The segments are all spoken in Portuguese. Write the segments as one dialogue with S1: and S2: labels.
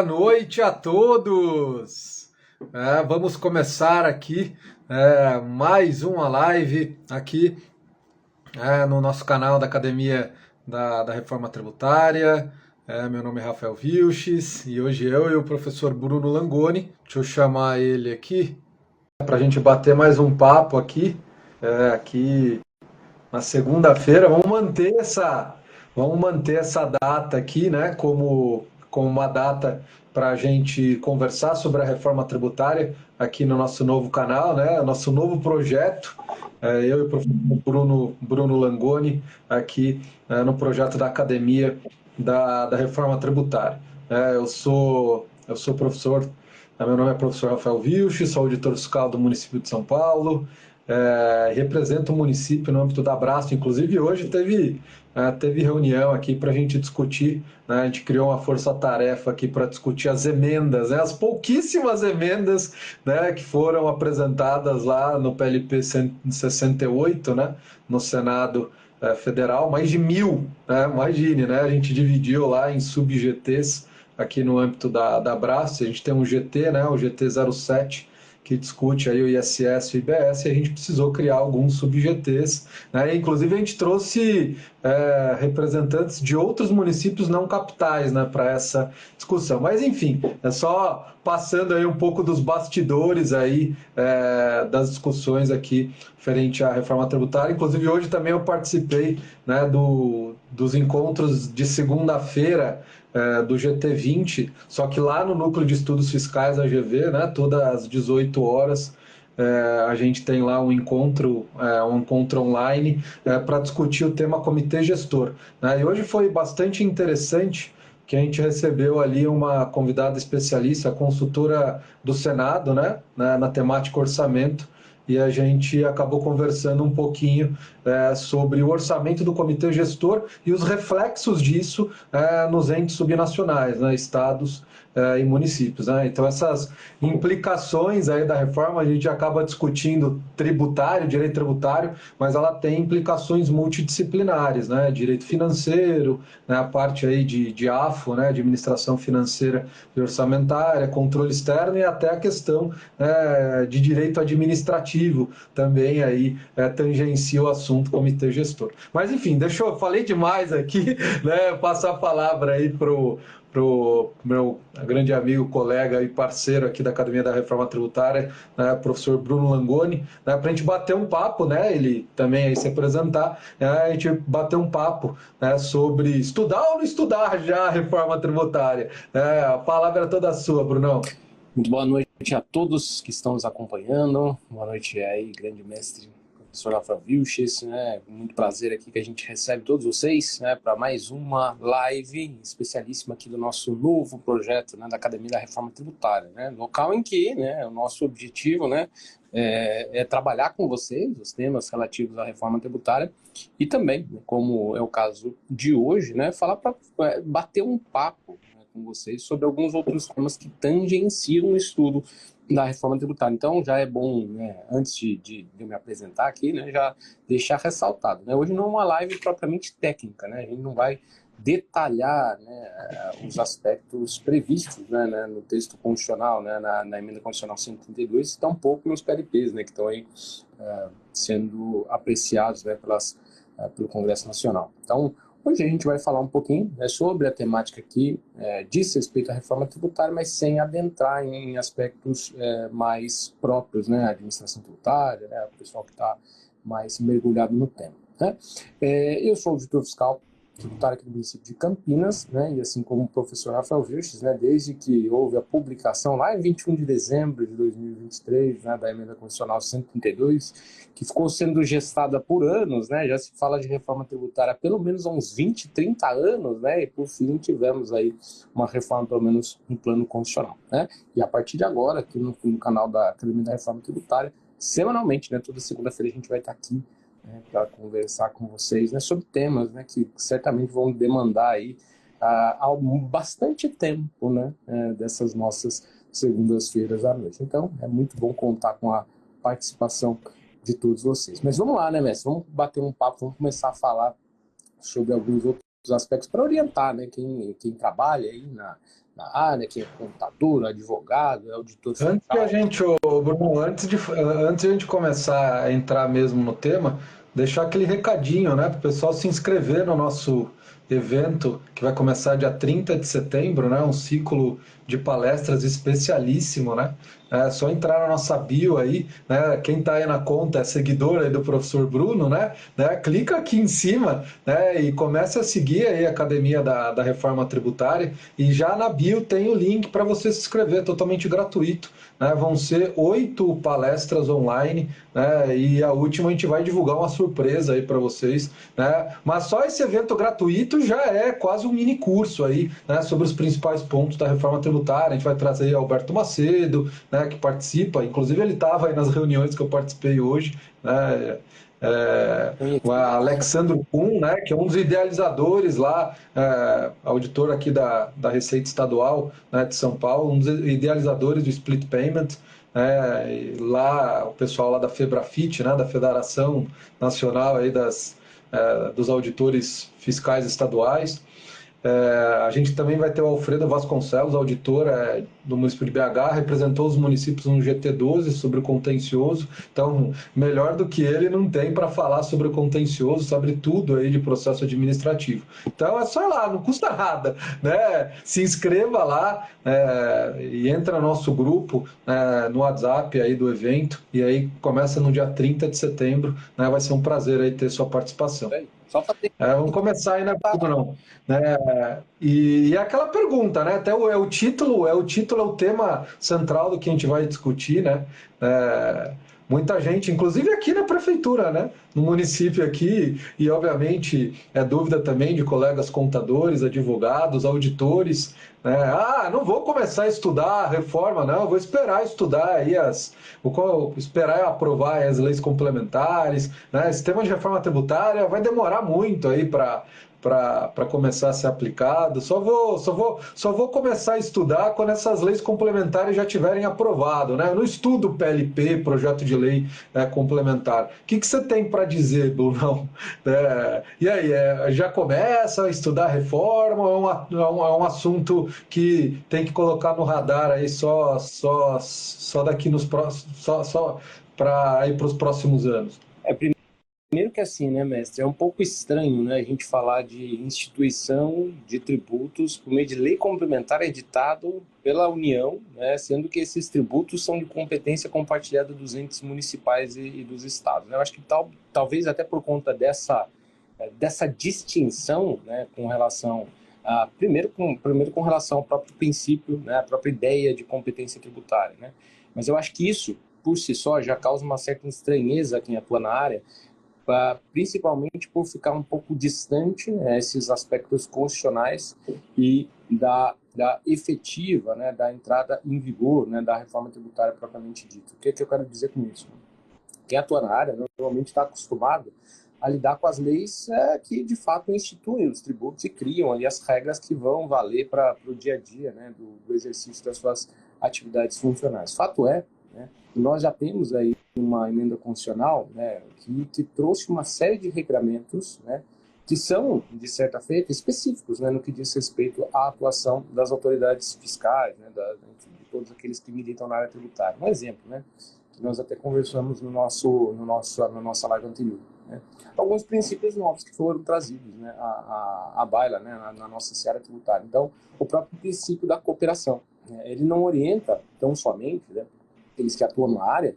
S1: Boa noite a todos! Vamos começar aqui mais uma live aqui no nosso canal da Academia da Reforma Tributária. Meu nome é Rafael Vilches e hoje eu e o professor Bruno Langoni, deixa eu chamar ele aqui para a gente bater mais um papo aqui na segunda-feira. Vamos manter essa data aqui, né, como uma data para a gente conversar sobre a reforma tributária aqui no nosso novo canal, né, nosso novo projeto. Eu e o professor Bruno Langoni aqui no projeto da Academia da Reforma Tributária. Eu sou professor, meu nome é professor Rafael Vilches, sou auditor fiscal do município de São Paulo. Representa o município no âmbito da Abraço, inclusive hoje teve reunião aqui para a gente discutir, né, a gente criou uma força-tarefa aqui para discutir as emendas, né, as pouquíssimas emendas, né, que foram apresentadas lá no PLP 168, né, no Senado Federal, mais de 1.000, né, imagine, né, a gente dividiu lá em sub-GTs aqui no âmbito da Abraço. A gente tem um GT, né, o GT 07, que discute aí o ISS e o IBS, e a gente precisou criar alguns sub-GTs, né? Inclusive a gente trouxe representantes de outros municípios não capitais, né, para essa discussão. Mas enfim, é só passando aí um pouco dos bastidores aí das discussões aqui referente à reforma tributária. Inclusive hoje também eu participei, né, dos encontros de segunda-feira do GT20, só que lá no Núcleo de Estudos Fiscais, a GV, né, todas as 18 horas, a gente tem lá um encontro online para discutir o tema comitê gestor, né? E hoje foi bastante interessante que a gente recebeu ali uma convidada especialista, a consultora do Senado, né, na temática orçamento, e a gente acabou conversando um pouquinho sobre o orçamento do comitê gestor e os reflexos disso nos entes subnacionais, né, estados e municípios, né? Então essas implicações aí da reforma a gente acaba discutindo direito tributário, mas ela tem implicações multidisciplinares, né? Direito financeiro, né? A parte aí de AFO, né? Administração financeira e orçamentária, controle externo e até a questão de direito administrativo também aí tangencia o assunto comitê gestor. Mas enfim, falei demais aqui, né? Passar a palavra aí pro meu grande amigo, colega e parceiro aqui da Academia da Reforma Tributária, né, professor Bruno Langoni, né, para a gente bater um papo, né, ele também aí se apresentar, a gente bater um papo, né, sobre estudar ou não estudar já a reforma tributária. A palavra é toda sua, Brunão.
S2: Muito boa noite a todos que estão nos acompanhando. Boa noite aí, grande mestre, professor Rafael Vilches, né? Muito prazer aqui que a gente recebe todos vocês, né, para mais uma live especialíssima aqui do nosso novo projeto, né, da Academia da Reforma Tributária, né? Local em que, né, o nosso objetivo, né, é trabalhar com vocês os temas relativos à reforma tributária e também, como é o caso de hoje, né, falar para bater um papo com vocês sobre alguns outros temas que tangenciam o estudo da reforma tributária. Então, já é bom, né, antes de eu me apresentar aqui, né, já deixar ressaltado, né, hoje não é uma live propriamente técnica, né, a gente não vai detalhar, né, os aspectos previstos, né, no texto constitucional, né, na emenda constitucional 132, e tampouco nos PLPs, né, que estão aí sendo apreciados, né, pelo Congresso Nacional. Então, hoje a gente vai falar um pouquinho, né, sobre a temática que diz respeito à reforma tributária, mas sem adentrar em aspectos mais próprios, né, a administração tributária, né, o pessoal que está mais mergulhado no tema, né? Eu sou auditor fiscal tributário aqui do município de Campinas, né, e assim como o professor Rafael Vilches, né, desde que houve a publicação lá em 21 de dezembro de 2023, né, da emenda constitucional 132, que ficou sendo gestada por anos, né, já se fala de reforma tributária há pelo menos há uns 20, 30 anos, né, e por fim tivemos aí uma reforma pelo menos no plano constitucional, né, e a partir de agora, aqui no canal da Academia da Reforma Tributária, semanalmente, né, toda segunda-feira a gente vai estar aqui para conversar com vocês, né, sobre temas, né, que certamente vão demandar aí bastante tempo, né, dessas nossas segundas-feiras à noite. Então, é muito bom contar com a participação de todos vocês. Mas vamos lá, né, mestre? Vamos bater um papo, vamos começar a falar sobre alguns outros aspectos para orientar, né, quem trabalha aí na área, quem é contador, advogado, é auditor
S1: Antes que a
S2: fiscal.
S1: gente, ô, Bruno, antes de a gente começar a entrar mesmo no tema, deixar aquele recadinho, né, para o pessoal se inscrever no nosso evento que vai começar dia 30 de setembro, né, um ciclo de palestras especialíssimo, né? É só entrar na nossa bio aí, né? Quem está aí na conta é seguidor aí do professor Bruno, né? Clica aqui em cima, né? E comece a seguir aí a Academia da Reforma Tributária. E já na bio tem o link para você se inscrever, totalmente gratuito. Né? Vão ser 8 palestras online, né? E a última a gente vai divulgar uma surpresa aí para vocês, né? Mas só esse evento gratuito já é quase um mini curso aí, né? Sobre os principais pontos da reforma tributária. A gente vai trazer Alberto Macedo, né? Que participa, inclusive ele estava aí nas reuniões que eu participei hoje, né? O Alexandro Kuhn, né, que é um dos idealizadores lá, auditor aqui da Receita Estadual, né, de São Paulo, um dos idealizadores do Split Payment, e lá o pessoal lá da Febrafit, né, da Federação Nacional aí dos Auditores Fiscais Estaduais. A gente também vai ter o Alfredo Vasconcelos, auditor do município de BH, representou os municípios no GT12 sobre o contencioso. Então, melhor do que ele não tem para falar sobre o contencioso, sobre tudo aí de processo administrativo. Então, é só ir lá, não custa nada, né? Se inscreva lá e entra no nosso grupo no WhatsApp aí do evento e aí começa no dia 30 de setembro, né? Vai ser um prazer aí ter sua participação.
S2: Só para ter.
S1: Vamos começar aí, né, Bruno? E aquela pergunta, né? Até o título, é o tema central do que a gente vai discutir, né? Muita gente, inclusive aqui na prefeitura, né? No município aqui, e obviamente é dúvida também de colegas contadores, advogados, auditores, né? Não vou começar a estudar a reforma, não, vou esperar estudar aí vou esperar aprovar as leis complementares, né? Esse tema de reforma tributária vai demorar muito aí para começar a ser aplicado. Só vou começar a estudar quando essas leis complementares já tiverem aprovado, né? Eu não estudo PLP, projeto de lei complementar. O que você tem para dizer, Brunão? E aí, já começa a estudar reforma ou é um assunto que tem que colocar no radar aí só daqui nos próximos, só para ir para os próximos anos?
S2: Primeiro que assim, né, mestre, é um pouco estranho, né, a gente falar de instituição de tributos por meio de lei complementar editado pela União, né, sendo que esses tributos são de competência compartilhada dos entes municipais e dos estados. Né? Eu acho que talvez até por conta dessa distinção, né, com relação primeiro com relação ao próprio princípio, né, a própria ideia de competência tributária, né? Mas eu acho que isso por si só já causa uma certa estranheza a quem atua na área, principalmente por ficar um pouco distante, né, esses aspectos constitucionais e da efetiva, né, da entrada em vigor, né, da reforma tributária propriamente dita. O que eu quero dizer com isso? Quem atua na área normalmente está acostumado a lidar com as leis que de fato instituem os tributos e criam ali as regras que vão valer para o dia a dia, né, do exercício das suas atividades funcionais. Fato é, né, nós já temos aí uma emenda constitucional, né, que trouxe uma série de regramentos, né, que são, de certa feita, específicos, né, no que diz respeito à atuação das autoridades fiscais, né, de todos aqueles que militam na área tributária. Um exemplo, né, que nós até conversamos na nossa live anterior. Né, alguns princípios novos que foram trazidos, né, à baila, né, na nossa seara tributária. Então, o próprio princípio da cooperação, né, ele não orienta tão somente, né, aqueles que atuam na área,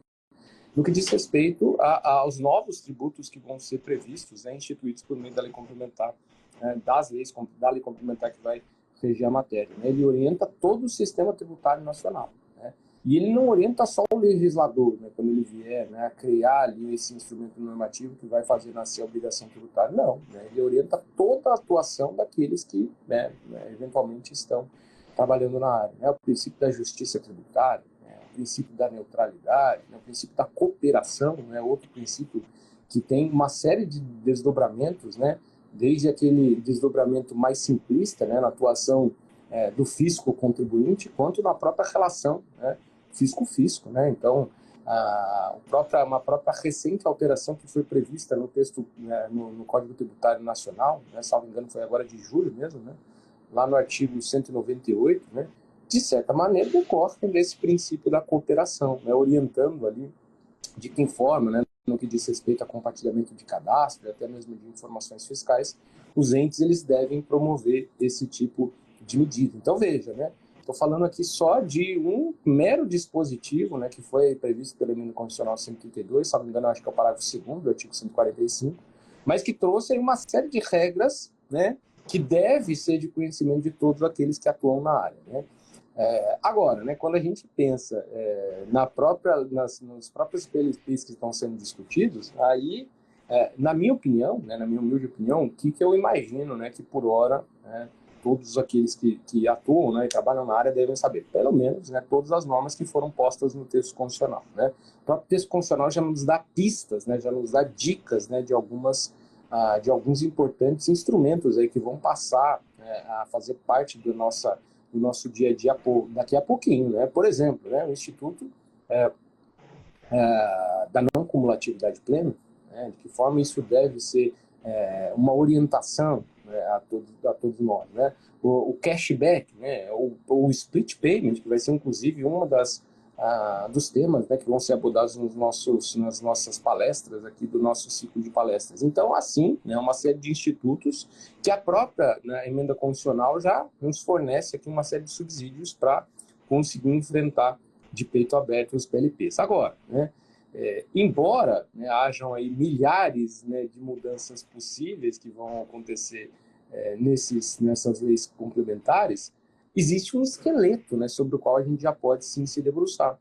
S2: no que diz respeito aos novos tributos que vão ser previstos, né, instituídos por meio da lei complementar, né, da lei complementar que vai reger a matéria. Né? Ele orienta todo o sistema tributário nacional. Né? E ele não orienta só o legislador, né, quando ele vier, né, a criar ali esse instrumento normativo que vai fazer nascer a obrigação tributária. Não, né? Ele orienta toda a atuação daqueles que, né, eventualmente estão trabalhando na área. Né? O princípio da justiça tributária, o princípio da neutralidade, né, o princípio da cooperação, né, outro princípio que tem uma série de desdobramentos, né, desde aquele desdobramento mais simplista, né, na atuação do fisco-contribuinte, quanto na própria relação, né, fisco-fisco. Né? Então, uma própria recente alteração que foi prevista no texto, né, no Código Tributário Nacional, né, salvo engano foi agora de julho mesmo, né, lá no artigo 198, né, de certa maneira decorre desse princípio da cooperação, né, orientando ali de que forma, né, no que diz respeito a compartilhamento de cadastro, até mesmo de informações fiscais, os entes eles devem promover esse tipo de medida. Então veja, né, estou falando aqui só de um mero dispositivo, né, que foi previsto pela Emenda Constitucional 132, se não me engano, acho que é o parágrafo 2º do artigo 145, mas que trouxe aí uma série de regras, né, que deve ser de conhecimento de todos aqueles que atuam na área, né. Agora, né, quando a gente pensa nos próprios PLPs que estão sendo discutidos, aí, na minha opinião, né, na minha humilde opinião, o que eu imagino, né, que por hora, né, todos aqueles que atuam, né, e trabalham na área devem saber, pelo menos, né, todas as normas que foram postas no texto constitucional, né. O próprio texto constitucional já nos dá pistas, né, já nos dá dicas, né, de alguns importantes instrumentos aí que vão passar, né, a fazer parte do nosso dia a dia daqui a pouquinho, né? Por exemplo, né, o Instituto da não cumulatividade plena, né, de que forma isso deve ser uma orientação, né, a todos nós, né? O cashback, né, o split payment, que vai ser inclusive uma dos temas, né, que vão ser abordados nas nossas palestras aqui do nosso ciclo de palestras. Então, assim, né, uma série de institutos que a própria, né, emenda constitucional já nos fornece aqui uma série de subsídios para conseguir enfrentar de peito aberto os PLPs. Agora, né, embora, né, hajam aí milhares, né, de mudanças possíveis que vão acontecer nessas leis complementares, existe um esqueleto, né, sobre o qual a gente já pode sim se debruçar.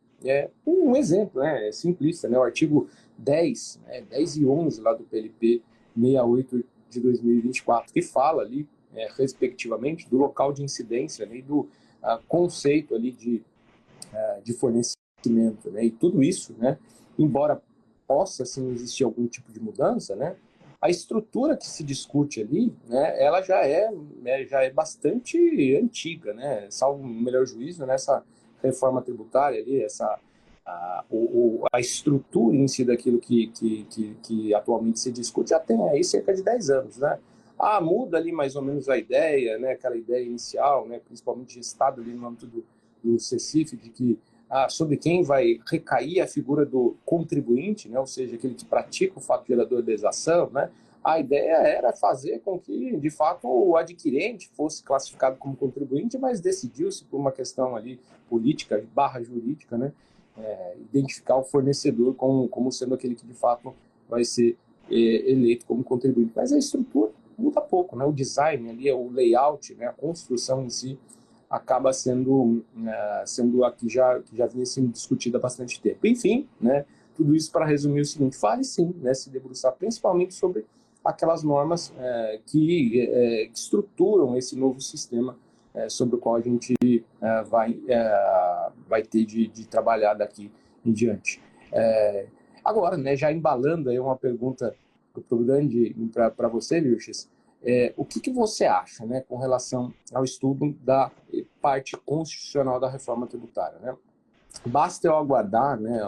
S2: Um exemplo, né, simplista, né, o artigo 10, né, 10 e 11 lá do PLP 68 de 2024, que fala ali, respectivamente, do local de incidência, né, e do conceito ali de fornecimento, né, e tudo isso, né, embora possa sim existir algum tipo de mudança, né, a estrutura que se discute ali, né, ela já é bastante antiga, né, salvo o melhor juízo, nessa reforma tributária ali, a estrutura em si daquilo que atualmente se discute já tem aí cerca de 10 anos, né. Muda ali mais ou menos a ideia, né, aquela ideia inicial, né, principalmente gestado ali no âmbito do CECIF, de que sobre quem vai recair a figura do contribuinte, né, ou seja, aquele que pratica o fato gerador da exação, né, a ideia era fazer com que, de fato, o adquirente fosse classificado como contribuinte, mas decidiu-se por uma questão ali política / jurídica, né, identificar o fornecedor como sendo aquele que, de fato, vai ser eleito como contribuinte. Mas a estrutura muda pouco, né, o design ali, o layout, né, a construção em si, acaba sendo aqui que já vinha sendo discutida há bastante tempo. Enfim, né, tudo isso para resumir o seguinte: vale sim, né, se debruçar principalmente sobre aquelas normas que estruturam esse novo sistema sobre o qual a gente vai ter de trabalhar daqui em diante. Agora, né, já embalando aí uma pergunta para você, Vilches, o que você acha, né, com relação ao estudo da parte constitucional da reforma tributária, né? Basta eu aguardar, né,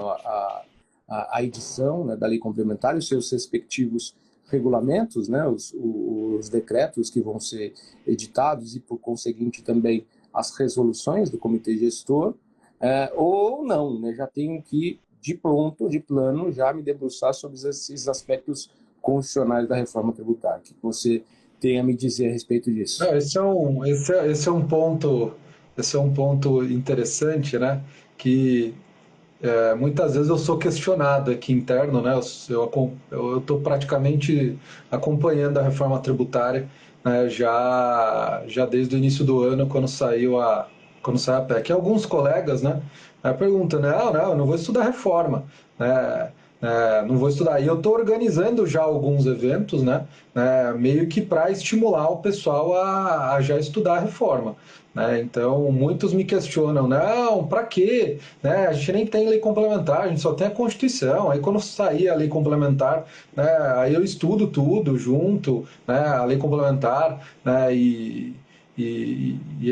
S2: a edição, né, da lei complementar e os seus respectivos regulamentos, né, os decretos que vão ser editados e, por conseguinte, também as resoluções do comitê gestor, ou não, né, já tenho que, de plano, já me debruçar sobre esses aspectos constitucionais da reforma tributária. O que você tem a me dizer a respeito disso?
S1: Não, esse é um ponto interessante, né? Que muitas vezes eu sou questionado aqui interno, né? Eu estou praticamente acompanhando a reforma tributária, né? Já desde o início do ano, quando saiu a PEC. E alguns colegas, né? Perguntam, né? Não, eu não vou estudar reforma, né? Não vou estudar. E eu estou organizando já alguns eventos, né? Meio que para estimular o pessoal a já estudar a reforma. Né? Então, muitos me questionam, não, para quê? Né? A gente nem tem lei complementar, a gente só tem a Constituição. Aí, quando sair a lei complementar, né, aí eu estudo tudo junto, né, a lei complementar, né, e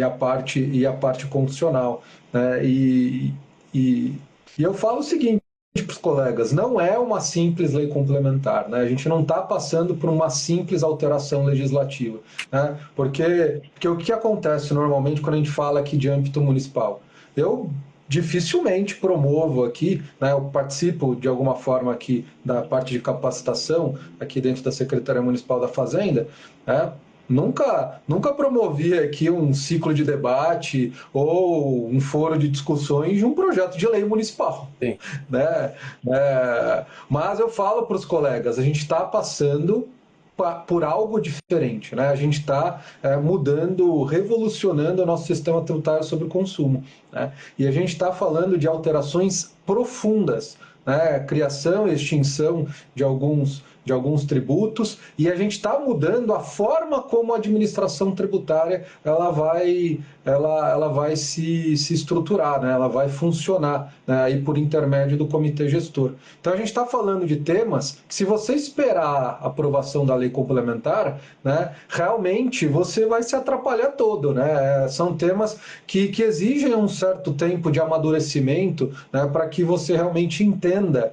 S1: a parte constitucional. Né? E eu falo o seguinte. para os colegas, não é uma simples lei complementar, né? A gente não está passando por uma simples alteração legislativa, né? Porque o que acontece normalmente quando a gente fala aqui de âmbito municipal? Eu dificilmente promovo aqui, né? Eu participo de alguma forma aqui da parte de capacitação aqui dentro da Secretaria Municipal da Fazenda, né? Nunca promovi aqui um ciclo de debate ou um foro de discussões de um projeto de lei municipal,
S2: Sim.
S1: né? Mas eu falo para os colegas, a gente está passando por algo diferente, né? A gente está mudando, revolucionando o nosso sistema tributário sobre o consumo, né? E a gente está falando de alterações profundas, né? Criação e extinção de alguns tributos, e a gente está mudando a forma como a administração tributária ela vai se estruturar, né? Ela vai funcionar, né? Aí por intermédio do comitê gestor. Então a gente está falando de temas que, se você esperar a aprovação da lei complementar, né, realmente você vai se atrapalhar todo, né? São temas que exigem um certo tempo de amadurecimento, né, para que você realmente entenda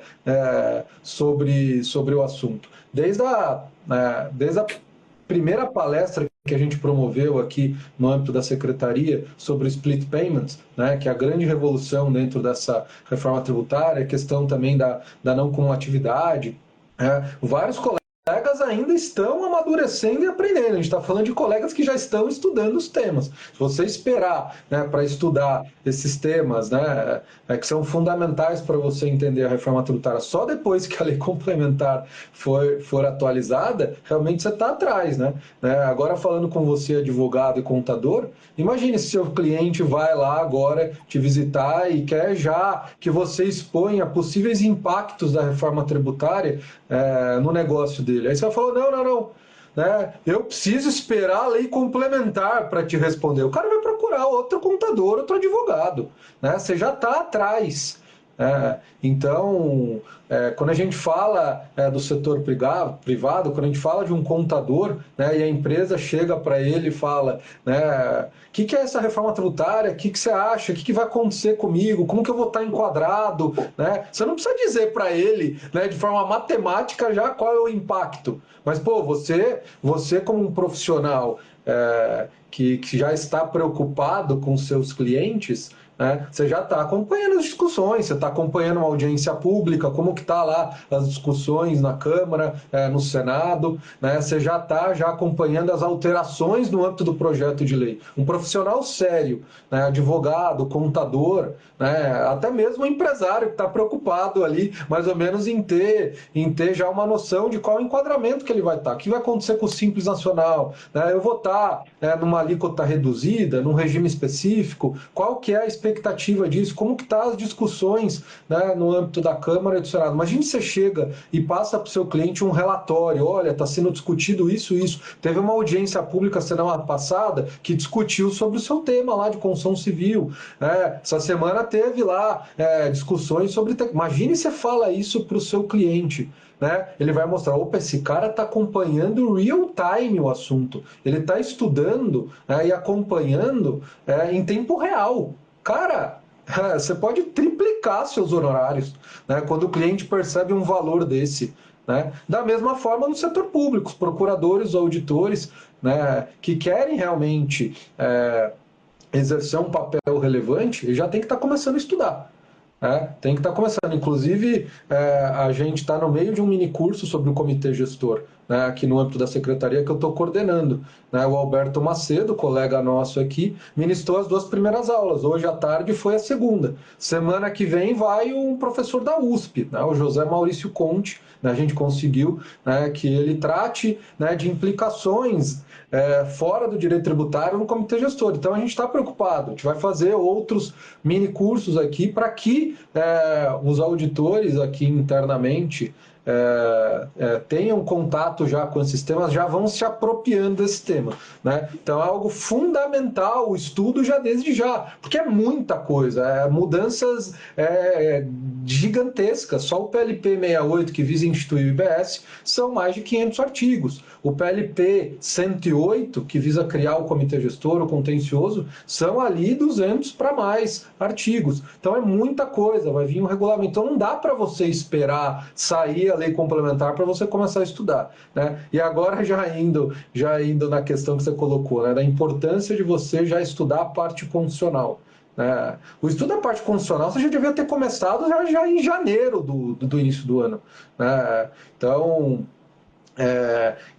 S1: sobre o assunto. Desde a primeira palestra que a gente promoveu aqui no âmbito da secretaria sobre o split payments, né, que é a grande revolução dentro dessa reforma tributária, a questão também da não cumulatividade. Vários colegas ainda estão amadurecendo e aprendendo. A gente está falando de colegas que já estão estudando os temas. Se você esperar, né, para estudar esses temas, né, que são fundamentais para você entender a reforma tributária, só depois que a lei complementar for atualizada, realmente você está atrás, né? Agora, falando com você, advogado e contador, imagine se seu cliente vai lá agora te visitar e quer já que você exponha possíveis impactos da reforma tributária no negócio dele. Aí você vai falar, não, né? Eu preciso esperar a lei complementar para te responder. O cara vai procurar outro contador, outro advogado, né? Você já está atrás. Então, quando a gente fala do setor privado, quando a gente fala de um contador, né, e a empresa chega para ele e fala, né, o que é essa reforma tributária? O que você acha? O que vai acontecer comigo? Como que eu vou estar enquadrado? Né? Você não precisa dizer para ele, né, de forma matemática já qual é o impacto. Mas, pô, você como um profissional que já está preocupado com seus clientes, né, você já está acompanhando as discussões, você está acompanhando uma audiência pública, como que está lá as discussões na Câmara, no Senado, né, você já está acompanhando as alterações no âmbito do projeto de lei. Um profissional sério, né, advogado, contador, né, até mesmo um empresário que está preocupado ali, mais ou menos, em ter já uma noção de qual é o enquadramento que ele vai estar. O que vai acontecer com o Simples Nacional? Né, eu vou estar numa alíquota reduzida, num regime específico? Qual que é a expectativa disso? Como que tá as discussões, né, no âmbito da Câmara e do Senado? Imagine você chega e passa para o seu cliente um relatório, olha, está sendo discutido isso. Teve uma audiência pública semana passada que discutiu sobre o seu tema lá de construção civil. Essa semana teve lá discussões sobre... Imagine você fala isso para o seu cliente. Né? Ele vai mostrar, opa, esse cara está acompanhando real time o assunto, ele está estudando, e acompanhando em tempo real. Cara, você pode triplicar seus honorários, né, quando o cliente percebe um valor desse. Né? Da mesma forma no setor público, os procuradores, auditores, né, que querem realmente exercer um papel relevante, ele já tem que estar começando a estudar. Tem que estar começando. Inclusive, a gente está no meio de um mini curso sobre o comitê gestor, né, aqui no âmbito da secretaria que eu estou coordenando. Né? O Alberto Macedo, colega nosso aqui, ministrou as 2 primeiras aulas. Hoje à tarde foi a segunda. Semana que vem vai um professor da USP, né, o José Maurício Conte. Né, a gente conseguiu, né, que ele trate, né, de implicações fora do direito tributário no comitê gestor. Então a gente está preocupado. A gente vai fazer outros mini cursos aqui para que os auditores aqui internamente tenham contato já com esses temas, já vão se apropriando desse tema. Né? Então é algo fundamental o estudo já desde já, porque é muita coisa, mudanças gigantesca. Só o PLP 68, que visa instituir o IBS, são mais de 500 artigos. O PLP 108, que visa criar o comitê gestor, o contencioso, são ali 200 para mais artigos. Então é muita coisa, vai vir um regulamento. Então não dá para você esperar sair a lei complementar para você começar a estudar, né? E agora já indo na questão que você colocou, né, da importância de você já estudar a parte constitucional. O estudo da parte constitucional você já devia ter começado já em janeiro do início do ano, né? Então,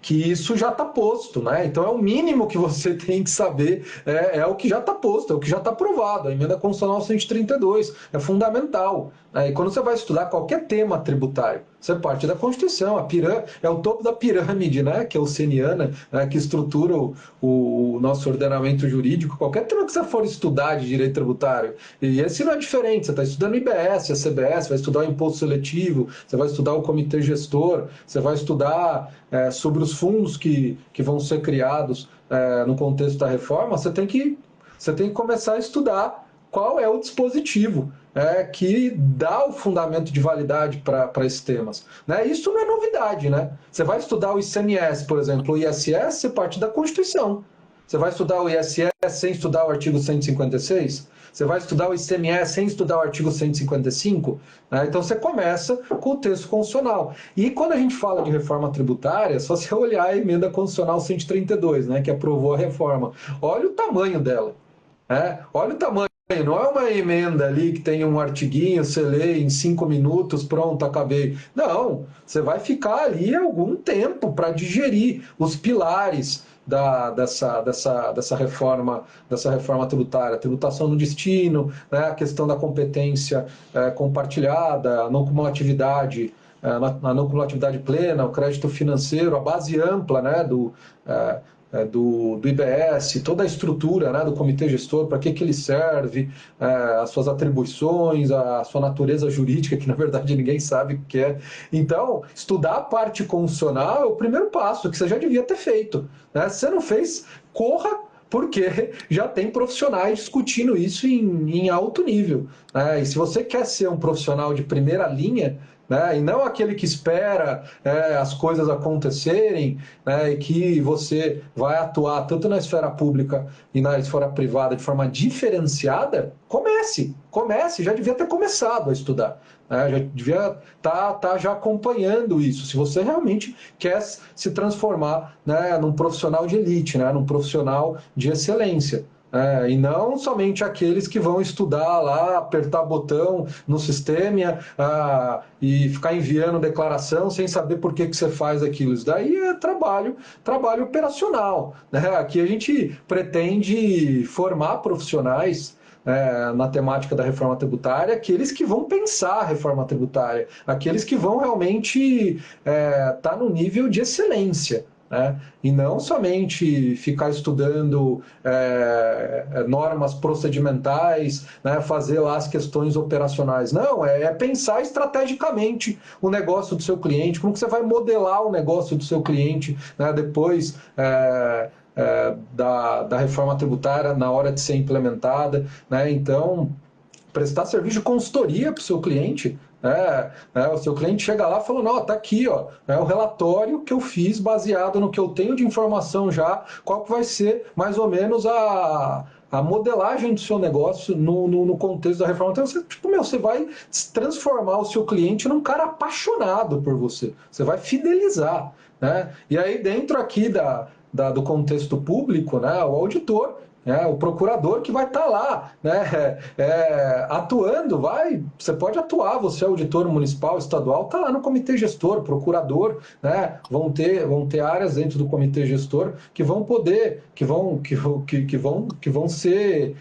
S1: que isso já está posto, né? Então é o mínimo que você tem que saber, é o que já está posto, é o que já está aprovado. A emenda constitucional 132 é fundamental, né? E quando você vai estudar qualquer tema tributário, você parte da Constituição, é o topo da pirâmide, né? Que é o seniana, né? Que estrutura o nosso ordenamento jurídico. Qualquer tema que você for estudar de direito tributário, e esse não é diferente, você está estudando o IBS, a CBS, vai estudar o imposto seletivo, você vai estudar o comitê gestor, você vai estudar sobre os fundos que vão ser criados no contexto da reforma. Você tem que começar a estudar qual é o dispositivo que dá o fundamento de validade para esses temas, né? Isso não é novidade, né? Você vai estudar o ICMS, por exemplo, o ISS, você parte da Constituição. Você vai estudar o ISS sem estudar o artigo 156? Você vai estudar o ICMS sem estudar o artigo 155? Né? Então você começa com o texto constitucional. E quando a gente fala de reforma tributária, é só você olhar a emenda constitucional 132, né, que aprovou a reforma. Olha o tamanho dela. Olha o tamanho. Não é uma emenda ali que tem um artiguinho, você lê em 5 minutos, pronto, acabei. Não, você vai ficar ali algum tempo para digerir os pilares dessa reforma tributária, tributação no destino, né, a questão da competência compartilhada, a não cumulatividade, a não cumulatividade plena, o crédito financeiro, a base ampla, né, do IBS, toda a estrutura, né, do comitê gestor, para que ele serve, as suas atribuições, a sua natureza jurídica, que na verdade ninguém sabe o que é. Então, estudar a parte constitucional é o primeiro passo que você já devia ter feito, né? Se você não fez, corra, porque já tem profissionais discutindo isso em alto nível, né? E se você quer ser um profissional de primeira linha, né, e não aquele que espera as coisas acontecerem, né, e que você vai atuar tanto na esfera pública e na esfera privada de forma diferenciada, comece, já devia ter começado a estudar, né, já devia estar já acompanhando isso, se você realmente quer se transformar, né, num profissional de elite, né, num profissional de excelência. E não somente aqueles que vão estudar lá, apertar botão no sistema e ficar enviando declaração sem saber por que você faz aquilo. Isso daí é trabalho operacional, né? Aqui a gente pretende formar profissionais na temática da reforma tributária, aqueles que vão pensar a reforma tributária, aqueles que vão realmente estar no nível de excelência. Né? E não somente ficar estudando normas procedimentais, né? Fazer lá as questões operacionais. Não, é pensar estrategicamente o negócio do seu cliente, como que você vai modelar o negócio do seu cliente, né? Depois da reforma tributária, na hora de ser implementada. Né? Então, prestar serviço de consultoria para o seu cliente. O seu cliente chega lá e fala, não, tá aqui, ó, o relatório que eu fiz baseado no que eu tenho de informação já, qual que vai ser mais ou menos a modelagem do seu negócio no contexto da reforma. Então, você vai transformar o seu cliente num cara apaixonado por você. Você vai fidelizar. Né? E aí, dentro aqui do contexto público, né, o auditor, o procurador que vai estar lá, né, atuando, você pode atuar, você é auditor municipal, estadual, está lá no comitê gestor, procurador, né, vão ter áreas dentro do comitê gestor que vão ser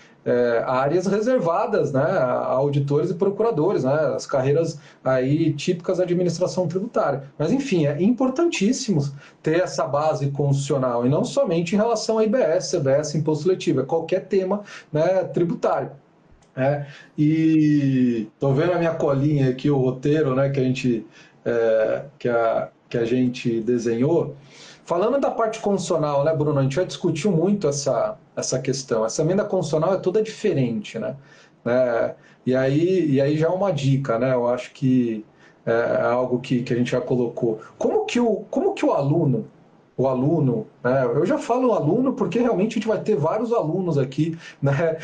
S1: áreas reservadas, né, a auditores e procuradores, né, as carreiras aí típicas da administração tributária. Mas, enfim, é importantíssimo ter essa base constitucional, e não somente em relação a IBS, CBS, imposto seletivo, é qualquer tema, né, tributário. E estou vendo a minha colinha aqui, o roteiro, né, que a gente desenhou. Falando da parte constitucional, né, Bruno, a gente já discutiu muito essa questão. Essa emenda constitucional é toda diferente, né? né? E aí já é uma dica, né? Eu acho que é algo que a gente já colocou. Como que o aluno, né? Eu já falo aluno porque realmente a gente vai ter vários alunos aqui, né,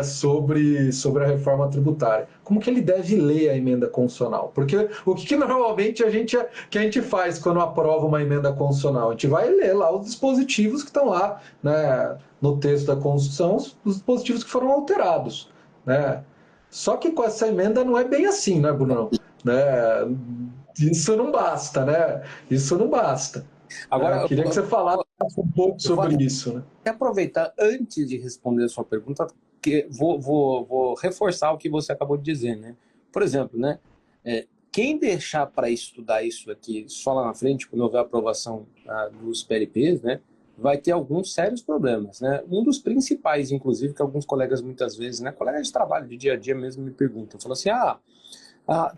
S1: sobre a reforma tributária. Como que ele deve ler a emenda constitucional? Porque o que normalmente que a gente faz quando aprova uma emenda constitucional? A gente vai ler lá os dispositivos que estão lá, né, no texto da Constituição, os dispositivos que foram alterados, né? Só que com essa emenda não é bem assim, né, Bruno? Né? Isso não basta, né? Isso não basta.
S2: Agora,
S1: Queria que você falasse um pouco
S2: eu vou
S1: sobre isso, né?
S2: até aproveitar, antes de responder a sua pergunta, que vou reforçar o que você acabou de dizer, né? Por exemplo, né? Quem deixar para estudar isso aqui só lá na frente, quando houver a aprovação dos PLPs, né? Vai ter alguns sérios problemas, né? Um dos principais, inclusive, que alguns colegas muitas vezes, né? Colegas de trabalho, de dia a dia mesmo, me perguntam. Falam assim,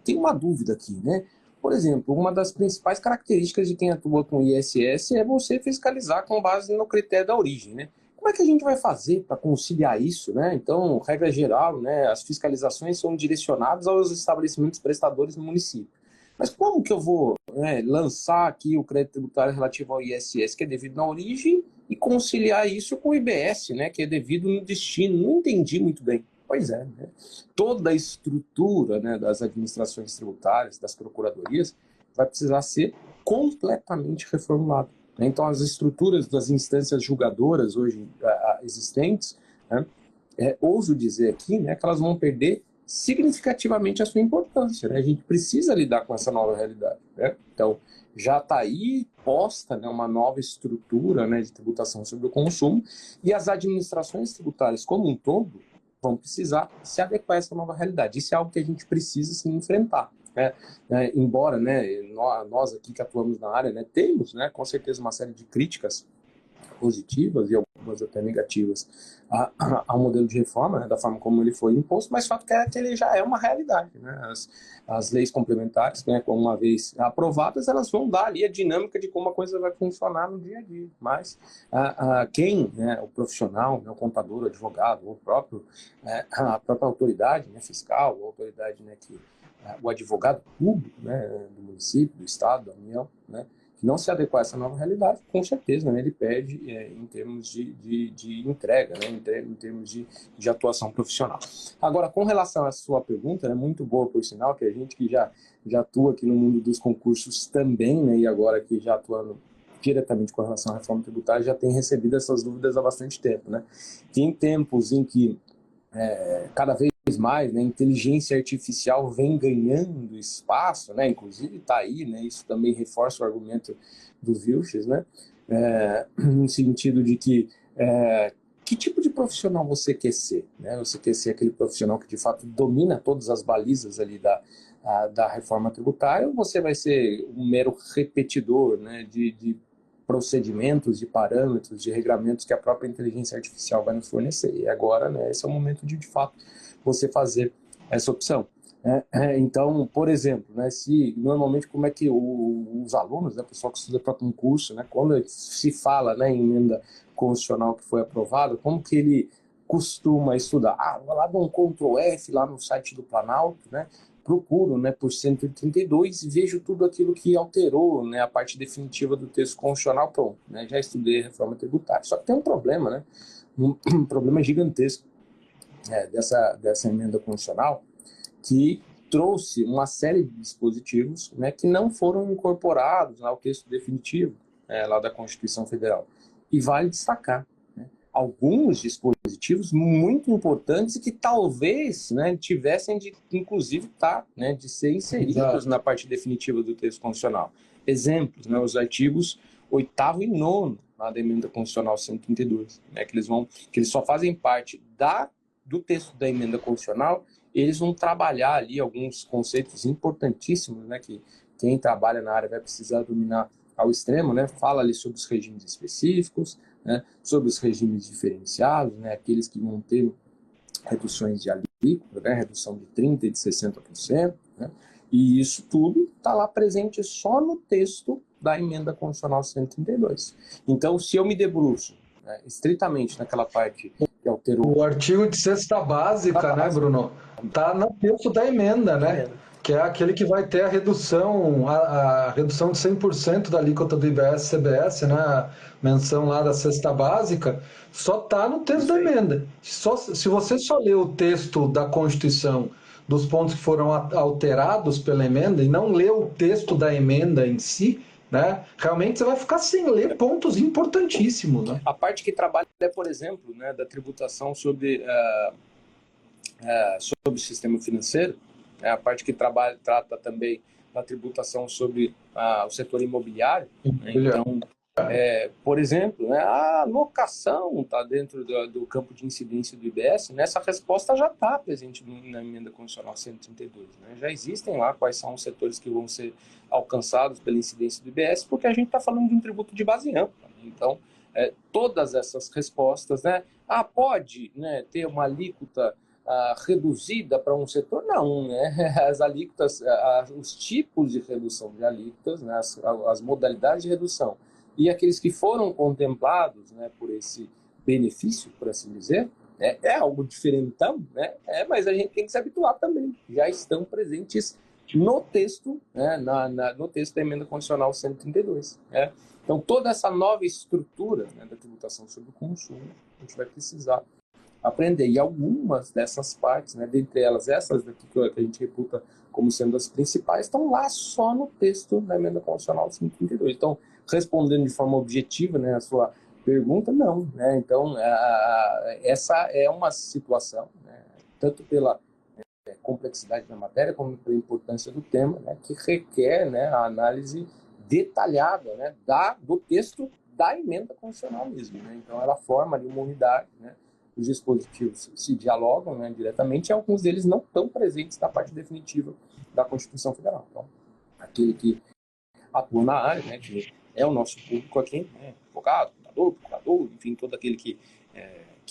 S2: tem uma dúvida aqui, né? Por exemplo, uma das principais características de quem atua com ISS é você fiscalizar com base no critério da origem, né? Como é que a gente vai fazer para conciliar isso, né? Então, regra geral, né, as fiscalizações são direcionadas aos estabelecimentos prestadores no município. Mas como que eu vou, né, lançar aqui o crédito tributário relativo ao ISS, que é devido na origem, e conciliar isso com o IBS, né, que é devido no destino? Não entendi muito bem. Pois é, né? Toda a estrutura, né, das administrações tributárias, das procuradorias, vai precisar ser completamente reformulada, né? Então, as estruturas das instâncias julgadoras hoje existentes, né, ouso dizer aqui, né, que elas vão perder significativamente a sua importância, né? A gente precisa lidar com essa nova realidade, né? Então, já está aí posta, né, uma nova estrutura, né, de tributação sobre o consumo, e as administrações tributárias como um todo vão precisar se adequar a essa nova realidade. Isso é algo que a gente precisa se enfrentar, né? Embora, né, nós aqui que atuamos na área, né, temos, né, com certeza uma série de críticas positivas e algumas até negativas ao modelo de reforma, né, da forma como ele foi imposto, mas o fato é que ele já é uma realidade, né? As leis complementares, né, uma vez aprovadas, elas vão dar ali a dinâmica de como a coisa vai funcionar no dia a dia. Mas quem, né, o profissional, né, o contador, o advogado, ou a própria autoridade, né, fiscal, a autoridade, né, o advogado público, né, do município, do estado, da União, né, que não se adequar a essa nova realidade, com certeza, né, ele perde em termos de entrega, né, em termos de atuação profissional. Agora, com relação à sua pergunta, é muito boa, por sinal, que a gente que já atua aqui no mundo dos concursos também, né, e agora que já atuando diretamente com relação à reforma tributária, já tem recebido essas dúvidas há bastante tempo, né? Tem tempos em que cada vez mais, né, inteligência artificial vem ganhando espaço, né, inclusive está aí, né, isso também reforça o argumento do Vilches, né, no sentido de que tipo de profissional você quer ser, né? Você quer ser aquele profissional que de fato domina todas as balizas ali da reforma tributária, ou você vai ser um mero repetidor, né, de procedimentos, de parâmetros, de regramentos que a própria inteligência artificial vai nos fornecer. E agora, né, esse é o momento de fato, você fazer essa opção. Então, por exemplo, né, se normalmente como é que os alunos, né, o pessoal que estuda para concurso, né, quando se fala, né, em emenda constitucional que foi aprovada, como que ele costuma estudar? Vou lá, dou um Ctrl F lá no site do Planalto, né, procuro, né, por 132 e vejo tudo aquilo que alterou, né, a parte definitiva do texto constitucional, pronto, né, já estudei a reforma tributária. Só que tem um problema, né, um problema gigantesco dessa emenda constitucional, que trouxe uma série de dispositivos, né, que não foram incorporados ao texto definitivo lá da Constituição Federal. E vale destacar, né, alguns dispositivos muito importantes e que talvez, né, tivessem de, inclusive, né, de ser inseridos Exato. Na parte definitiva do texto constitucional. Exemplos, né, os artigos 8º e 9º lá da emenda constitucional 132, né, que eles só fazem parte do texto da emenda constitucional. Eles vão trabalhar ali alguns conceitos importantíssimos, né, que quem trabalha na área vai precisar dominar ao extremo, né? Fala ali sobre os regimes específicos, né, sobre os regimes diferenciados, né, aqueles que vão ter reduções de alíquota, né, redução de 30% e de 60%, né, e isso tudo está lá presente só no texto da emenda constitucional 132. Então, se eu me debruço, né, estritamente naquela parte que alterou.
S1: O artigo de cesta básica, né, Bruno? Está no texto da emenda, né? Que é aquele que vai ter a redução, a redução de 100% da alíquota do IBS-CBS, né? A menção lá da cesta básica, só está no texto da emenda. Se você só ler o texto da Constituição dos pontos que foram alterados pela emenda e não ler o texto da emenda em si, né? Realmente você vai ficar sem ler pontos importantíssimos, né?
S2: A parte que trabalha, por exemplo, né, da tributação sobre o sistema financeiro, né, a parte que trata também da tributação sobre o setor imobiliário. Né? Então, por exemplo, né, a locação está dentro do campo de incidência do IBS, né, essa resposta já está presente na emenda constitucional 132. Né? Já existem lá quais são os setores que vão ser alcançados pela incidência do IBS, porque a gente está falando de um tributo de base ampla. Né? Então, todas essas respostas, né, pode, né, ter uma alíquota reduzida para um setor? Não, né? As alíquotas, os tipos de redução de alíquotas, né, as modalidades de redução e aqueles que foram contemplados, né, por esse benefício, por assim dizer, é algo diferentão, né? Mas a gente tem que se habituar também. Já estão presentes no texto, né, no texto da emenda constitucional 132. Né? Então, toda essa nova estrutura, né, da tributação sobre o consumo, a gente vai precisar aprender. E algumas dessas partes, né, dentre elas essas daqui que a gente reputa como sendo as principais, estão lá só no texto da emenda constitucional 132. Então, respondendo de forma objetiva, né, a sua pergunta, não. Né? Então, essa é uma situação, né, tanto pela complexidade da matéria como pela importância do tema, né, que requer, né, a análise detalhada, né, do texto da emenda constitucional mesmo. Né? Então, ela forma ali uma unidade, né? Os dispositivos se dialogam, né, diretamente, e alguns deles não estão presentes na parte definitiva da Constituição Federal. Então, aquele que atua na área, né, que é o nosso público aqui, né, advogado, contador, procurador, enfim, todo aquele que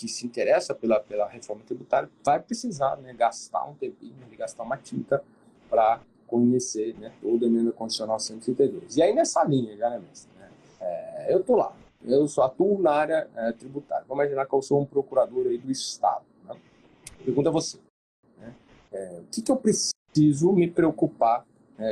S2: se interessa pela reforma tributária, vai precisar, né, gastar um tempinho, gastar uma tinta para conhecer, né, toda a emenda constitucional 132. E aí, nessa linha, já, né, mestre, né, eu estou lá. Eu só atuo na área tributária. Vamos imaginar que eu sou um procurador aí do Estado. Né? Pergunta a você. Né? O que eu preciso me preocupar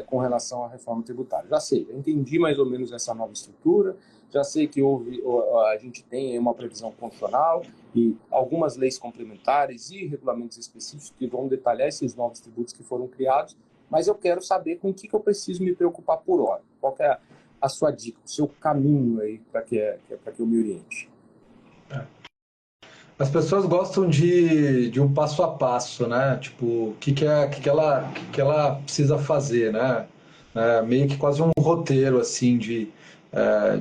S2: com relação à reforma tributária? Já sei, já entendi mais ou menos essa nova estrutura, já sei que a gente tem uma previsão constitucional e algumas leis complementares e regulamentos específicos que vão detalhar esses novos tributos que foram criados, mas eu quero saber com o que eu preciso me preocupar por hora. Qual que é a sua dica, o seu caminho aí para que eu me oriente?
S1: As pessoas gostam de um passo a passo, né? Tipo, o que ela precisa fazer, né? Meio que quase um roteiro, assim, de